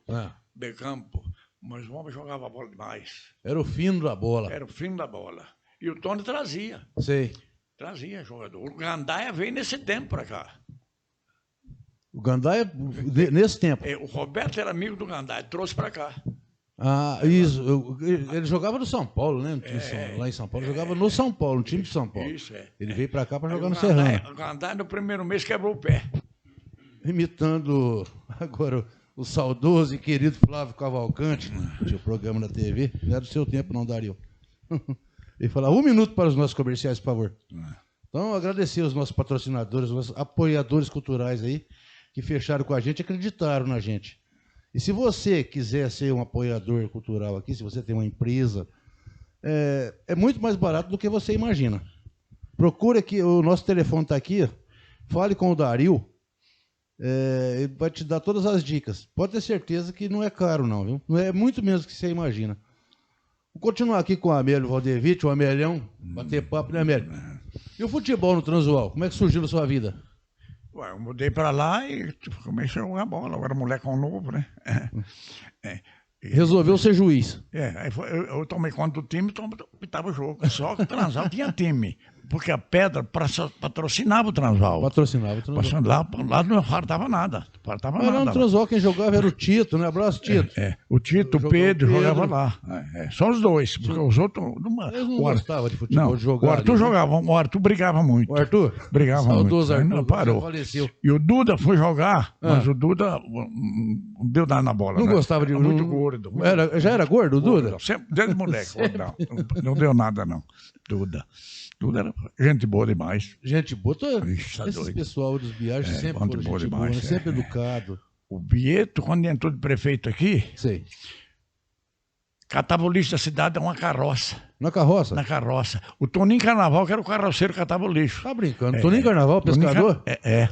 de campo. Mas o homem jogava bola demais. Era o fino da bola. Era o fino da bola. E o Tony trazia. Sei. Trazia jogador. O Gandaia veio nesse tempo para cá. O Gandaia, nesse tempo. O Roberto era amigo do Gandaia, trouxe para cá. Ah, isso. Ele jogava no São Paulo, né? Lá em São Paulo. Jogava no São Paulo, no time de São Paulo. Isso, Ele veio para cá para jogar no Gandaia, Serrano. O Gandaia, no primeiro mês, quebrou o pé. Imitando agora o saudoso e querido Flávio Cavalcante, tinha o programa na TV, não era do seu tempo não, Dario. Ele fala, 1 minuto para os nossos comerciais, por favor. Então, agradecer os nossos patrocinadores, os nossos apoiadores culturais aí, que fecharam com a gente, acreditaram na gente. E se você quiser ser um apoiador cultural aqui, se você tem uma empresa, é muito mais barato do que você imagina. Procure aqui, o nosso telefone está aqui, fale com o Dario, ele vai te dar todas as dicas. Pode ter certeza que não é caro, não, viu? Não é muito menos do que você imagina. Vou continuar aqui com o Amélio Valdevite, o Amelião, bater papo, né, Amélio? E o futebol no Transual, como é que surgiu na sua vida? Ué, eu mudei para lá e comecei a jogar bola. Agora molecão novo, né? Resolveu ser juiz. Aí eu tomei conta do time e pitava o jogo. Só que o Transvaal tinha time. Porque a Pedra patrocinava o Transvaal. Patrocinava o Transvaal. Lá não faltava nada. No Transvaal quem jogava era o Tito, né? Abraço, Tito. O Tito, o Pedro jogava lá. Só os dois. Porque os outros... Eles não gostavam de futebol, de jogar. O Arthur jogava. O Arthur brigava muito. O Arthur? Brigava muito. Saudoso Arthur. Não parou. Faleceu. E o Duda foi jogar, mas o Duda não deu nada na bola. Não gostava de... Muito gordo. Já era gordo, o Duda? Sempre, desde moleque. Não deu nada, não. Duda era gente boa demais. Gente boa. Ixi, tá Esses doido. pessoal dos viagens sempre foram gente boa, demais, sempre educado. O Bieto, quando entrou de prefeito aqui, Sei. catava o lixo da cidade a uma carroça. Na carroça? Na carroça. O Toninho Carnaval, que era o carroceiro, catava o lixo. Tá brincando. Toninho Carnaval, pescador?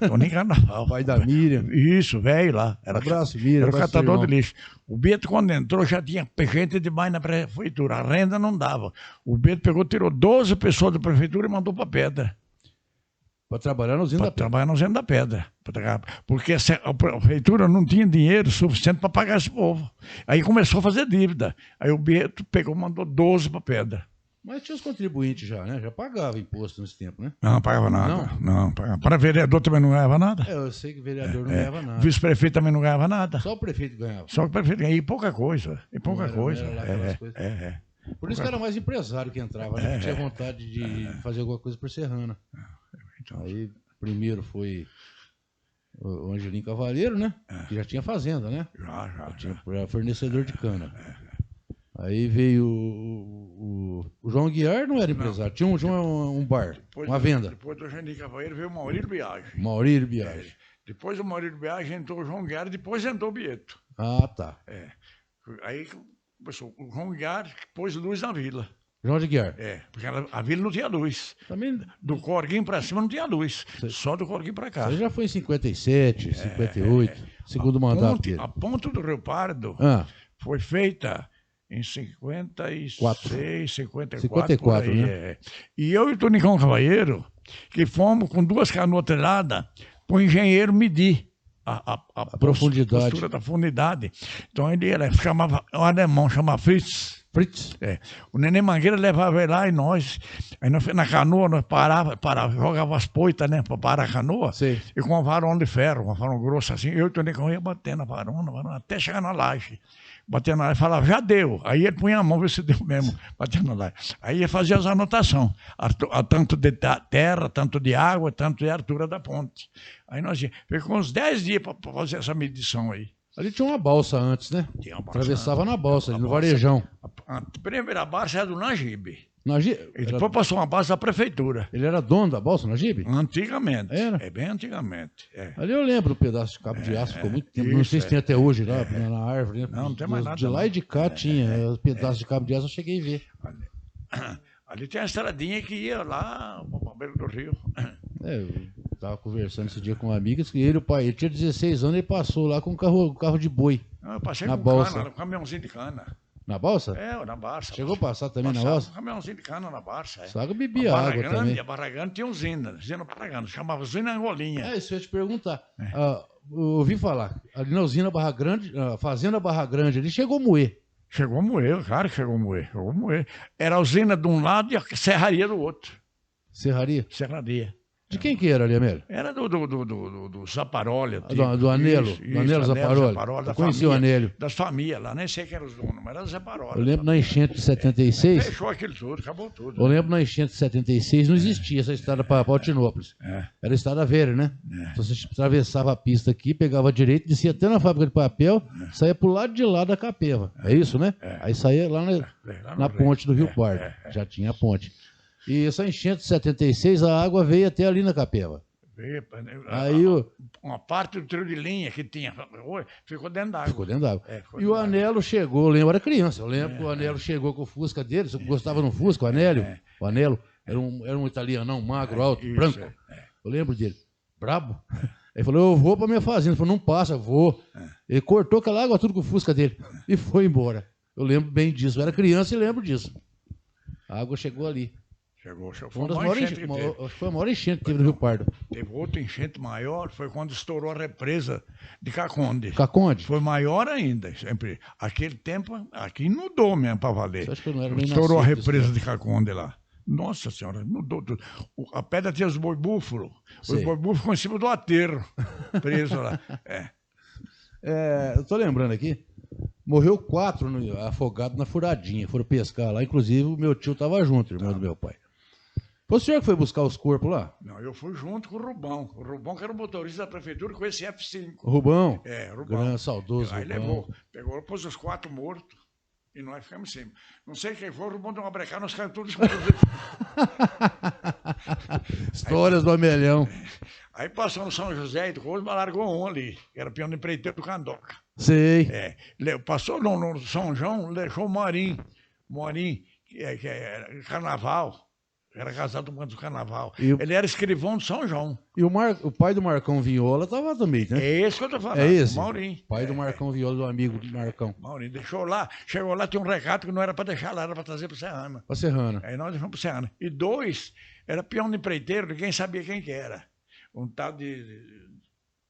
Toninho Carnaval. Pai da Miriam. Isso, velho lá. Abraço, Miriam. Era o catador de lixo. O Bieto, quando entrou, já tinha gente demais na prefeitura. A renda não dava. O Bieto pegou, tirou 12 pessoas da prefeitura e mandou para Pedra. Para trabalhar na usina da Pedra. Trabalhar na usina da Pedra. Porque a prefeitura não tinha dinheiro suficiente para pagar esse povo. Aí começou a fazer dívida. Aí o Bieto pegou, mandou 12 para Pedra. Mas tinha os contribuintes já, né? Já pagava imposto nesse tempo, né? Não pagava nada. Não pagava. Para vereador também não ganhava nada. Eu sei que vereador não ganhava nada. Vice-prefeito também não ganhava nada. Só o prefeito ganhava. Só que o prefeito ganhava. E pouca coisa. E pouca coisa. Não era lá aquelas coisas. Por isso que era mais empresário que entrava, né? Tinha vontade de fazer alguma coisa por Serrana. Então, Aí, primeiro foi o Angelim Cavaleiro, né? Que já tinha fazenda, né? já. Era fornecedor de cana. Aí veio o João Guiar, não era empresário, tinha um bar, uma venda. Depois do Angelim Cavaleiro veio o Maurílio Biagi. Maurílio Biagi. Depois do Maurílio Biagi entrou o João Guiar, depois entrou o Bieto. Ah, tá. Aí começou o João Guiar pôs luz na vila. João de Guiar. Porque a vila não tinha luz. Também. Do Corguinho para cima não tinha luz. Só do Corguinho para cá. Isso já foi em 57, 58, segundo mandato dele. A ponte do Rio Pardo foi feita em 56, 54 por aí, né? E eu e o Tonicão Cavalheiro, que fomos com 2 canoas treladas para o engenheiro medir a profundidade. postura da profundidade. Então ele chamava, um alemão, chamava Fritz. O Nenê Mangueira levava ele lá e nós na canoa, nós parava, jogava as poitas, né, para parar a canoa. Sim. E com um varão de ferro, um varão grosso assim, eu e o Tonicão ia batendo a varona, até chegar na laje. Batendo na laje, falava, já deu. Aí ele punha a mão, ver se deu mesmo, batendo na laje. Aí ele fazia as anotações, tanto de terra, tanto de água, tanto de altura da ponte. Aí nós ficamos uns 10 dias para fazer essa medição aí. Ali tinha uma balsa antes, né? Tinha uma balsa Atravessava na balsa, ali no Varejão. A primeira balsa era do Nagibe. E depois passou uma balsa da prefeitura. Ele era dono da balsa, Nagibe? Antigamente. Era? Bem antigamente. Ali eu lembro um pedaço de cabo de aço, ficou muito tempo. Não sei se tem até hoje lá, na árvore. Né? Não tem mais nada. De lá e de cá tinha pedaços de cabo de aço, eu cheguei a ver. Ali tem a estradinha que ia lá para beira do rio. Eu estava conversando esse dia com um amigo, e ele, o pai, ele tinha 16 anos, ele passou lá com um carro de boi. Eu passei na com balsa. cana, um caminhãozinho de cana. Na balsa? Na balsa. Chegou a passar também na balsa? Um caminhãozinho de cana na balsa. Só que bebia água também. A Barra Grande tinha usina Barra Grande, chamava usina Angolinha. Isso eu ia te perguntar. Eu ouvi falar, ali na usina Barra Grande, fazenda Barra Grande, ali chegou a moer. Chegou a moer, claro que chegou a moer. Era a usina de um lado e a serraria do outro. Serraria? Serraria. De quem que era ali, Amélio? Era do Zaparoli. Do Anelo? Do Anelo Zaparoli? Eu conheci o Anélio. Das famílias lá, nem sei quem era os donos, mas era Zaparoli. Eu lembro na enchente de 76. Fechou aquilo tudo, acabou tudo. Eu lembro na enchente de 76, não existia essa estrada para Altinópolis. Era estrada velha, né? Então você atravessava a pista aqui, pegava direito, descia até na fábrica de papel, saía pro lado de lá da Capeva. É isso, né? Aí saía lá na ponte do Rio Pardo. Já tinha a ponte. E essa enchente de 76, a água veio até ali na Capeva. Aí uma parte do trio de linha que tinha ficou dentro d'água. Ficou dentro d'água. E o Anelo chegou, eu lembro, era criança. Eu lembro que o Anelo chegou com o Fusca dele. Você gostava do Fusca, o Anélio? O Anelo era um italianão magro, alto, branco. Eu lembro dele. Brabo. Ele falou, eu vou para minha fazenda. Ele falou, não passa, vou. Ele cortou aquela água tudo com o Fusca dele e foi embora. Eu lembro bem disso. Eu era criança e lembro disso. A água chegou ali. Foi a maior enchente que teve no Rio Pardo. Teve outra enchente maior, foi quando estourou a represa de Caconde. Caconde? Foi maior ainda. Sempre. Aquele tempo, aqui inundou mesmo para valer. Acho que eu não era nem estourou a represa de Caconde lá. Nossa Senhora, inundou tudo. A pedra tinha os boi-búfalo. Os boi-búfalo ficou em cima do aterro, preso lá. Eu tô lembrando aqui. Morreu 4 afogados na furadinha. Foram pescar lá. Inclusive, o meu tio estava junto, irmão do meu pai. Foi o senhor que foi buscar os corpos lá? Não, eu fui junto com o Rubão. O Rubão que era o motorista da prefeitura com esse F5. O Rubão? Rubão. Grande, saudoso Aí Rubão. Pegou, pôs os 4 mortos e nós ficamos em cima. Não sei quem foi, o Rubão deu uma brecada, nós caímos todos juntos. Histórias do Amelhão. Aí passou no São José e depois largou um ali, que era peão de empreiteiro do Candoca. Sei. Passou no São João, deixou o Morim, que é carnaval. Era casado com o carnaval. Ele era escrivão de São João. E o pai do Marcão Viola estava também, né? É esse que eu tô falando. É esse? Maurim. Pai do Marcão Viola, do amigo do Marcão. Maurim, deixou lá. Chegou lá, tinha um recado que não era para deixar lá, era para trazer para Serrana. Para Serrana. Aí nós deixamos para Serrana. E 2, era peão de empreiteiro, ninguém sabia quem que era. Um tal de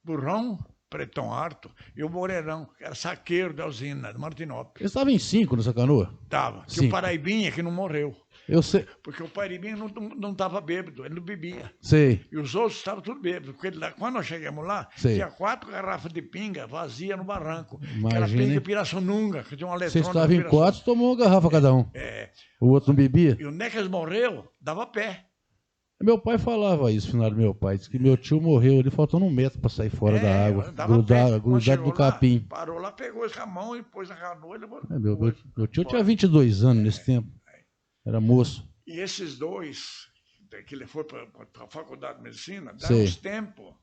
Burrão, Pretão Harto, e o Moreirão, que era saqueiro da usina, de Martinópolis. Eles estavam em 5 nessa canoa? Tava. Que Sim. o Paraibinha que não morreu. Eu sei. Porque o Paraibinha não estava bêbado, ele não bebia. Sei. E os outros estavam tudo bêbados. Porque quando nós chegamos lá, Sei. tinha 4 garrafas de pinga vazia no barranco. Que era Imagina, pinga hein? Pirassununga, que tinha uma Vocês eletrônica. estavam em 4, tomou uma garrafa cada um. É. O outro não bebia? E o Necas morreu, dava pé. Meu pai falava isso, final do meu pai. Disse que meu tio morreu ali, faltando 1 metro para sair fora da água. Dava pé. Quando Grudado chegou do capim. Parou lá, pegou esse com a mão e pôs na canoa e levou. Meu tio tinha 22 anos nesse tempo. Era moço. E esses dois, que ele foi para a faculdade de medicina, dá Sei. uns tempos,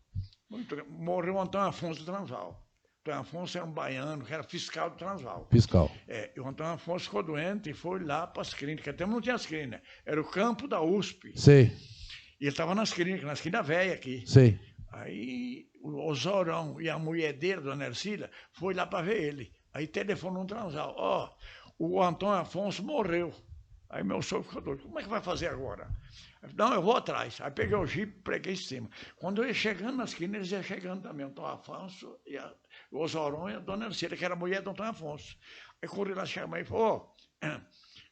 morreu o Antônio Afonso do Transvaal. Antônio Afonso era um baiano que era fiscal do Transvaal. Fiscal. E o Antônio Afonso ficou doente e foi lá para as clínicas. Até não tinha as clínicas, era o campo da USP. Sei, E ele estava nas clínicas velha aqui. sei. Aí o Zorão e a mulher dele, dona Ercília, foi lá para ver ele. Aí telefonou no Transvaal. Ó, o Antônio Afonso morreu. Aí meu sogro ficou doido. Como é que vai fazer agora? Eu falei, não, eu vou atrás. Aí peguei o jipe e preguei em cima. Quando eu ia chegando nas esquinas, eles iam chegando também. O Antônio Afonso, o Zorão e a dona Ercília, que era a mulher do Antônio Afonso. Aí corri lá, chamei e falou,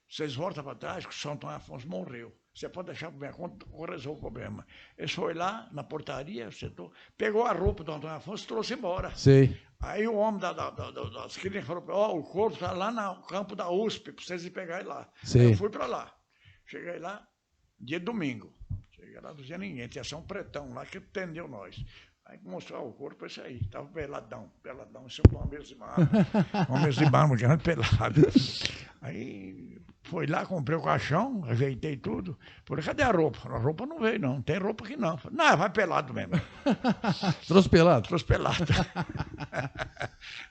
vocês voltam para trás que o São Antônio Afonso morreu. Você pode deixar por minha conta, eu resolvo o problema. Ele foi lá, na portaria, sentou, pegou a roupa do Antônio Afonso e trouxe embora. Sei. Aí o homem das clínicas falou, ó, o corpo está lá no campo da USP, para vocês ir pegar ele lá. Sei. Aí eu fui para lá. Cheguei lá, dia de domingo. Cheguei lá, não tinha ninguém, tinha só um pretão lá que atendeu nós. Aí mostrou o corpo, esse aí, estava peladão, em cima de uma mesa de mármore. Uma mesa de mármore grande, pelado. Aí foi lá, comprei o caixão, ajeitei tudo. Falei, cadê a roupa? A roupa não veio, não tem roupa aqui não. Falei, não, vai pelado mesmo. Trouxe pelado? Trouxe pelado.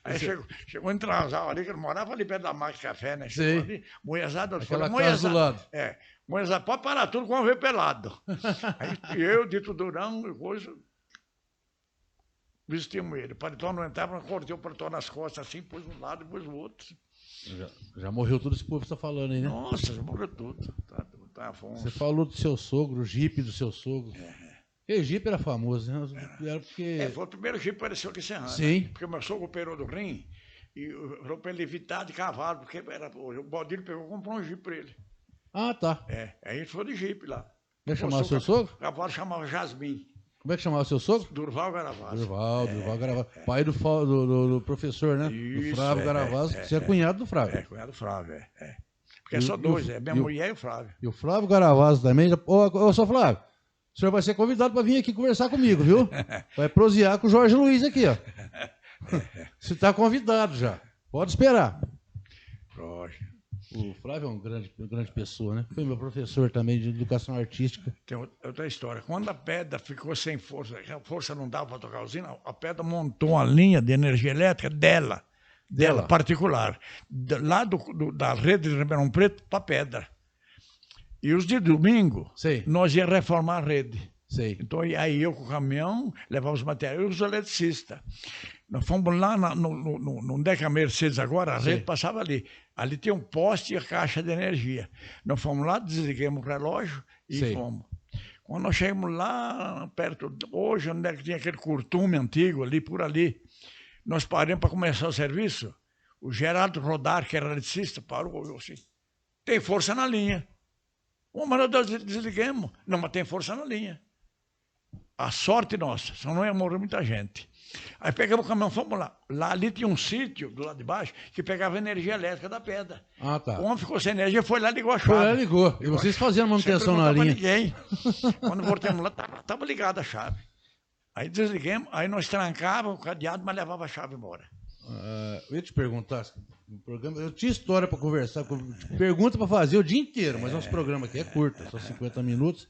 Aí chegou em Transal ali, que ele morava ali perto da máquina de café, né? Chegou ali, Moezada, Aquela casa do lado. Moezada, pode parar tudo, vamos ver pelado. Aí eu, dito Durão, e coisa, vestimos ele. O paletó não entrava, cortei o paletó nas costas assim, pus um lado e pus o outro. Já morreu tudo esse povo que você tá falando aí, né? Nossa, já morreu tudo. Tá Afonso. Você falou do seu sogro, o jipe do seu sogro. O jipe era famoso, né? Era porque... Foi o primeiro jipe que apareceu aqui em Serrana. Sim. Porque o meu sogro operou do rim e falou para ele evitar de cavalo, porque o Baldino pegou e comprou um jipe para ele. Ah, tá. Aí ele foi de jipe lá. Como é que chamava o seu sogro? O cavalo chamava Jasmim. Como é que chamava o seu sogro? Durval Garavaz. Durval Garavaz. Pai do professor, né? Isso, do Flávio Garavaz. Você é cunhado do Flávio. Cunhado do Flávio, Porque é só dois, minha mulher e o Flávio. E o Flávio Garavaz também. Ô, seu Flávio, o senhor vai ser convidado para vir aqui conversar comigo, viu? Vai prosear com o Jorge Luiz aqui, ó. Você está convidado já. Pode esperar. Jorge. O Flávio é uma grande pessoa, né? Foi meu professor também de educação artística. Tem outra história. Quando a pedra ficou sem força, a força não dava para tocar a usina, a pedra montou uma linha de energia elétrica dela particular, lá da rede de Ribeirão Preto para a pedra. E os de domingo, nós ia reformar a rede. Sei. Então, aí eu com o caminhão, levava os materiais e os eletricistas. Nós fomos lá no Deca Mercedes agora, a rede passava ali. Ali tem um poste e a caixa de energia. Nós fomos lá, desliguemos o relógio e fomos. Quando nós chegamos lá, perto, hoje, onde é que tinha aquele curtume antigo, ali por ali, nós paramos para começar o serviço. O Geraldo Rodar, que era eletricista, parou e assim, tem força na linha. Mas nós desliguemos. Não, mas tem força na linha. A sorte nossa, senão não ia morrer muita gente. Aí pegamos o caminhão, fomos lá. Lá ali tinha um sítio, do lado de baixo, que pegava energia elétrica da pedra. Ah, tá. O homem ficou sem energia, foi lá e ligou a chave. Foi lá e ligou. E vocês faziam manutenção na linha? Ninguém. Quando voltamos lá, estava ligada a chave. Aí desliguemos, aí nós trancávamos o cadeado, mas levava a chave embora. Eu ia te perguntar, eu tinha história para conversar, pergunta para fazer o dia inteiro, mas nosso programa aqui é curto, só 50 minutos.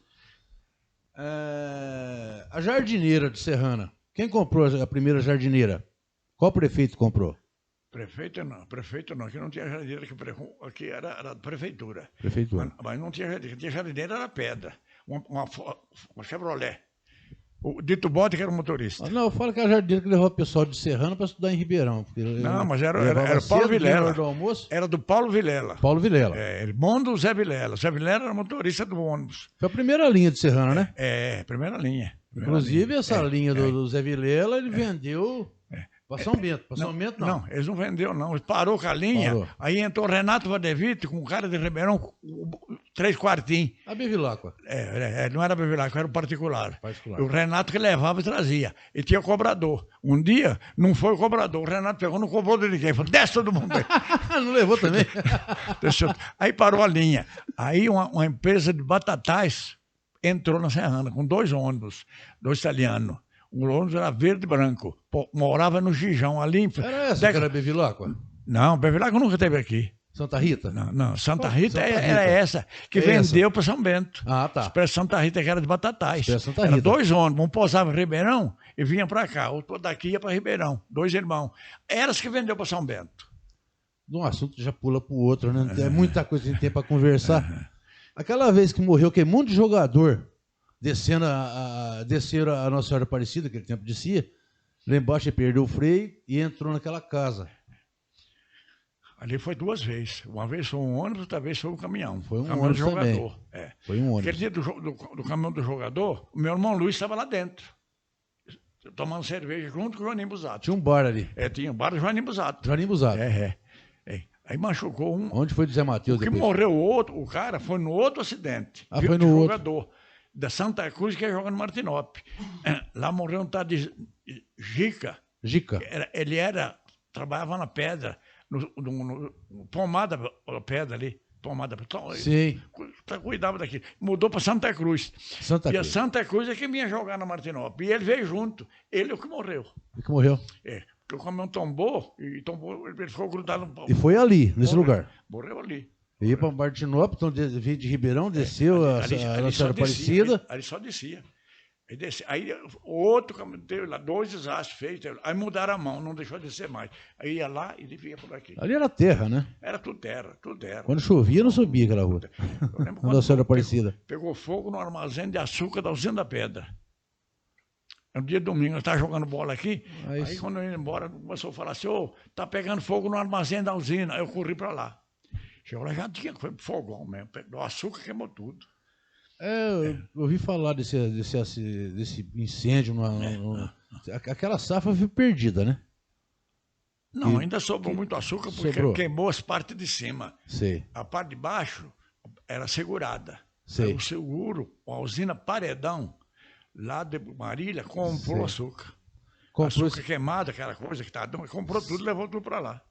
A jardineira de Serrana, quem comprou a primeira jardineira? Qual prefeito comprou? Prefeito não, aqui não tinha jardineira, aqui era da prefeitura. Prefeitura. Mas não tinha jardineira, tinha jardineira, era pedra, uma Chevrolet. O Dito Bote que era o motorista. Não, eu falo que a jardineira que levou o pessoal de Serrana para estudar em Ribeirão. Não, mas era Paulo Vilela. Do almoço? Era do Paulo Vilela. Paulo Vilela. Irmão do Zé Vilela. Zé Vilela era motorista do ônibus. Foi a primeira linha de Serrana, né? Primeira linha. Inclusive, essa linha do Zé Vilela, ele vendeu Para São Bento. Para São Bento, não. Não, eles não venderam, não. Eles parou com a linha. Parou. Aí entrou Renato Vadevito com um cara de Ribeirão, 3 quartinhos. A Bevilacqua. Não era Bevilacqua, era um particular. Particular. O Renato que levava e trazia. E tinha cobrador. Um dia, não foi o cobrador. O Renato pegou, não cobrou de ninguém. Falou, desce todo mundo aí. Não levou também? Desceu. Aí parou a linha. Aí uma empresa de batatais entrou na Serrana com 2 ônibus, 2 italianos. O ônibus era verde e branco. Morava no Gijão ali. Era essa que era Bevilacqua? Não, Bevilacqua nunca esteve aqui. Santa Rita? Não. Santa Rita Santa Rita. era essa, que vendeu para São Bento. Ah, tá. Expresso Santa Rita, que era de batatais. Expresso Santa Era Rita. 2 ônibus, um pousava em Ribeirão e vinha para cá. Outro daqui ia para Ribeirão. 2 irmãos. Eras que vendeu para São Bento. De um assunto já pula para o outro, né? É muita coisa que a gente tem para conversar. Aquela vez que morreu, que um monte de jogador desceram a Nossa Senhora Aparecida, aquele tempo descia, lá embaixo ele perdeu o freio e entrou naquela casa. Ali foi 2 vezes. Uma vez foi um ônibus, outra vez foi um caminhão. Foi um caminhão ônibus do jogador. também. É. Foi um Aquele ônibus. dia do caminhão do jogador, o meu irmão Luiz estava lá dentro, tomando cerveja junto com o Joaninho Busato. Tinha um bar ali. Tinha um bar do Joaninho Busato. Joaninho Busato. Aí machucou um. Onde foi do Zé Matheus O que depois? morreu o cara foi no outro acidente. Ah, foi no de outro. jogador da Santa Cruz que ia jogar no Martinop. Lá morreu um tal de Gica. Gica. Trabalhava na pedra, no pomada a pedra ali. Pomada. Sim. Cuidava daquilo. Mudou para Santa Cruz. Santa E Cruz. a Santa Cruz é que vinha jogar no Martinop. E ele veio junto. Ele é o que morreu. E que morreu. Porque o caminhão tombou, ele ficou grudado no pau. E foi ali, nesse Morreu. lugar. Morreu ali. Ia para Martinópolis, então veio de Ribeirão, desceu a Ali Nossa só Senhora descia, Aparecida. ali só descia. Aí outro caminhão, teve lá 2 desastres feitos. Aí mudaram a mão, não deixou de descer mais. Aí ia lá e ele vinha por aqui. Ali era terra, né? Era tudo terra. Quando chovia, não subia aquela rua. Eu lembro A Nossa Senhora Aparecida. Pegou fogo no armazém de açúcar da Usina da Pedra. No dia de domingo, eu estava jogando bola aqui. Aí quando eu ia embora, começou a falar assim: ô, tá pegando fogo no armazém da usina. Aí eu corri para lá. Chegou lá, já tinha, foi fogão mesmo. O açúcar queimou tudo. Eu ouvi falar desse incêndio. Aquela safra foi perdida, né? Não, ainda sobrou muito açúcar porque queimou as partes de cima. Sei. A parte de baixo era segurada. Sei. Aí o seguro, a usina Paredão, lá de Marília, comprou açúcar. Açúcar queimado, aquela coisa que estava dando, comprou tudo e levou tudo para lá.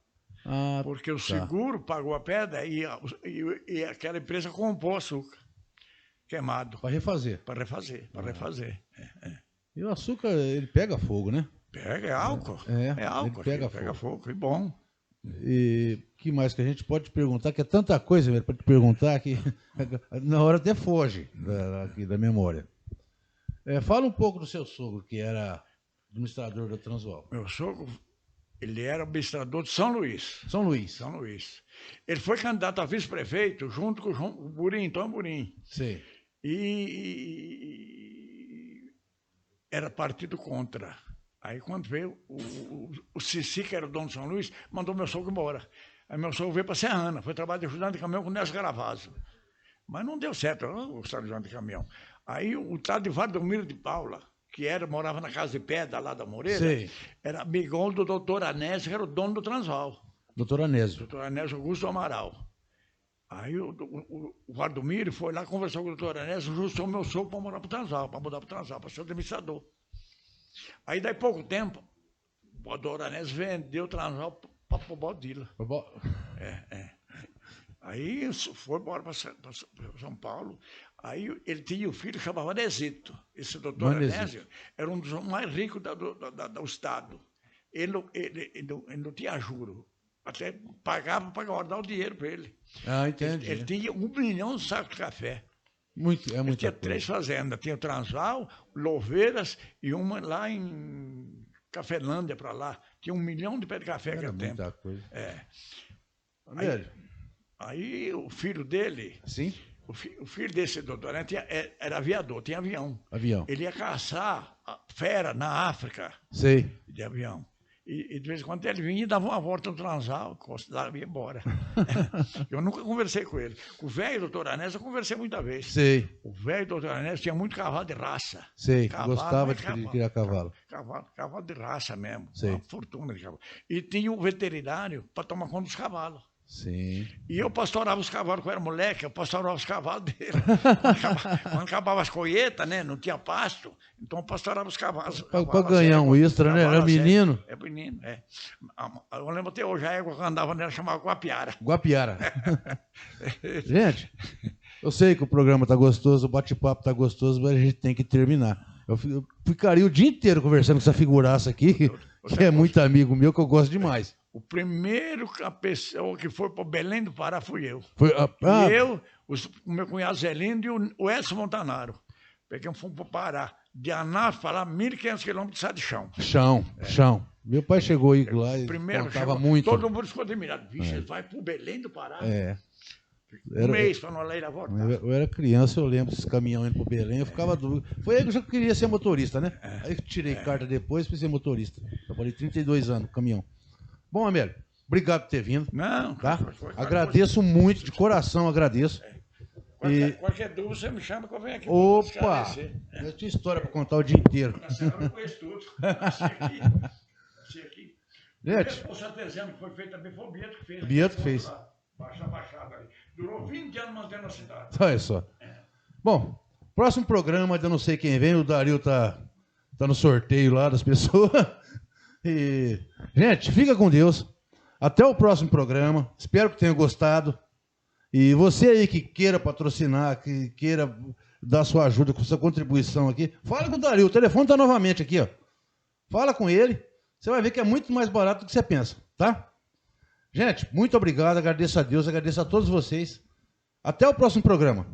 Porque o seguro pagou a pedra e aquela empresa comprou açúcar queimado. Para refazer. Para refazer. E o açúcar, ele pega fogo, né? Pega, é álcool. É álcool. Ele pega fogo, e bom. E o que mais que a gente pode te perguntar, que é tanta coisa para te perguntar que na hora até foge aqui da memória. Fala um pouco do seu sogro, que era administrador da Transvaal. Meu sogro, ele era administrador de São Luís. São Luís. São Luís. Ele foi candidato a vice-prefeito junto com o Burim, Tom Burim. Sim. E era partido contra. Aí quando veio, o Cici, que era o dono de São Luís, mandou meu sogro embora. Aí meu sogro veio para Serrana, foi trabalhar de ajudante de caminhão com o Nelson Garavaso. Mas não deu certo, eu não gostava de ajudante de caminhão. Aí o tal de Valdomiro de Paula, que morava na Casa de Pedra, lá da Moreira, Sim. era amigão do doutor Anésio, que era o dono do Transvaal. Doutor Anésio. Doutor Anésio Augusto Amaral. Aí o Valdomiro foi lá, conversou com o doutor Anésio, ajustou meu sogro para morar para o Transvaal, para mudar para o Transvaal, para ser administrador. Aí, daí pouco tempo, o doutor Anésio vendeu o Transvaal para o Baldila. Aí foi embora para São Paulo. Aí ele tinha um filho que chamava Anesito. Esse doutor Anésio era um dos mais ricos do Estado. Ele não tinha juro. Até pagava para guardar o dinheiro para ele. Entendi. Ele tinha 1 milhão de sacos de café. Ele tinha 3 fazendas. Tinha o Transvaal, Louveiras e uma lá em Cafelândia para lá. Tinha 1 milhão de pés de café naquele tempo. Muita coisa. Aí o filho dele... Sim? O filho desse doutor era aviador, tinha avião. Avião. Ele ia caçar fera na África. Sei. De avião. E de vez em quando ele vinha e dava uma volta no transal, considerava e ia embora. Eu nunca conversei com ele. Com o velho doutor Anésio eu conversei muita vez. Sei, O velho doutor Anésio tinha muito cavalo de raça. sei. Cavalo, Gostava mas de criar cavalo. Cavalo de raça mesmo. Sei. Uma fortuna de cavalo. E tinha um veterinário para tomar conta dos cavalos. Sim. E eu pastorava os cavalos, quando eu era moleque, eu pastorava os cavalos dele. Quando acabava as colheitas, né? Não tinha pasto, então eu pastorava os cavalos. Para ganhar um extra, né? Era menino. É menino, é. Eu lembro até hoje, a égua que andava nela chamava Guapiara. Guapiara. Gente, eu sei que o programa tá gostoso, o bate-papo tá gostoso, mas a gente tem que terminar. Eu ficaria o dia inteiro conversando com essa figuraça aqui, que é muito amigo meu, que eu gosto demais. O primeiro pessoa que foi para Belém do Pará fui eu. Foi, E eu, o meu cunhado Zelindo e o Edson Montanaro. Pegamos, fomos para o Pará. De Anápolis para lá, 1.500 quilômetros de chão. Chão. Meu pai chegou aí lá e Primeiro contava chegou, muito. todo mundo ficou admirado. Vixe, ele vai para o Belém do Pará. Um mês para não ler a volta. Eu era criança, eu lembro desses caminhões indo pro Belém, eu ficava dúvida. Foi aí que eu já queria ser motorista, né? Aí eu tirei carta depois para ser motorista. Trabalhei 32 anos no caminhão. Bom, Amélio, obrigado por ter vindo. Não, tá? Agradeço muito, de coração agradeço. Qualquer dúvida você me chama que eu venho aqui. Opa! Eu tinha história para contar o dia inteiro. Eu não conheço tudo. Nasci aqui. Gente, O Santezano que foi feito também foi o Bieto que fez. Bieto que fez. Baixada ali. Durou 20 anos mantendo a cidade. Olha só. Bom, próximo programa, eu não sei quem vem, o Dario tá no sorteio lá das pessoas. E, gente, fica com Deus. Até o próximo programa. Espero que tenham gostado. E você aí que queira patrocinar, que queira dar sua ajuda com sua contribuição aqui, fala com o Dario. O telefone está novamente aqui, ó. Fala com ele. Você vai ver que é muito mais barato do que você pensa, tá? Gente, muito obrigado. Agradeço a Deus, agradeço a todos vocês. Até o próximo programa.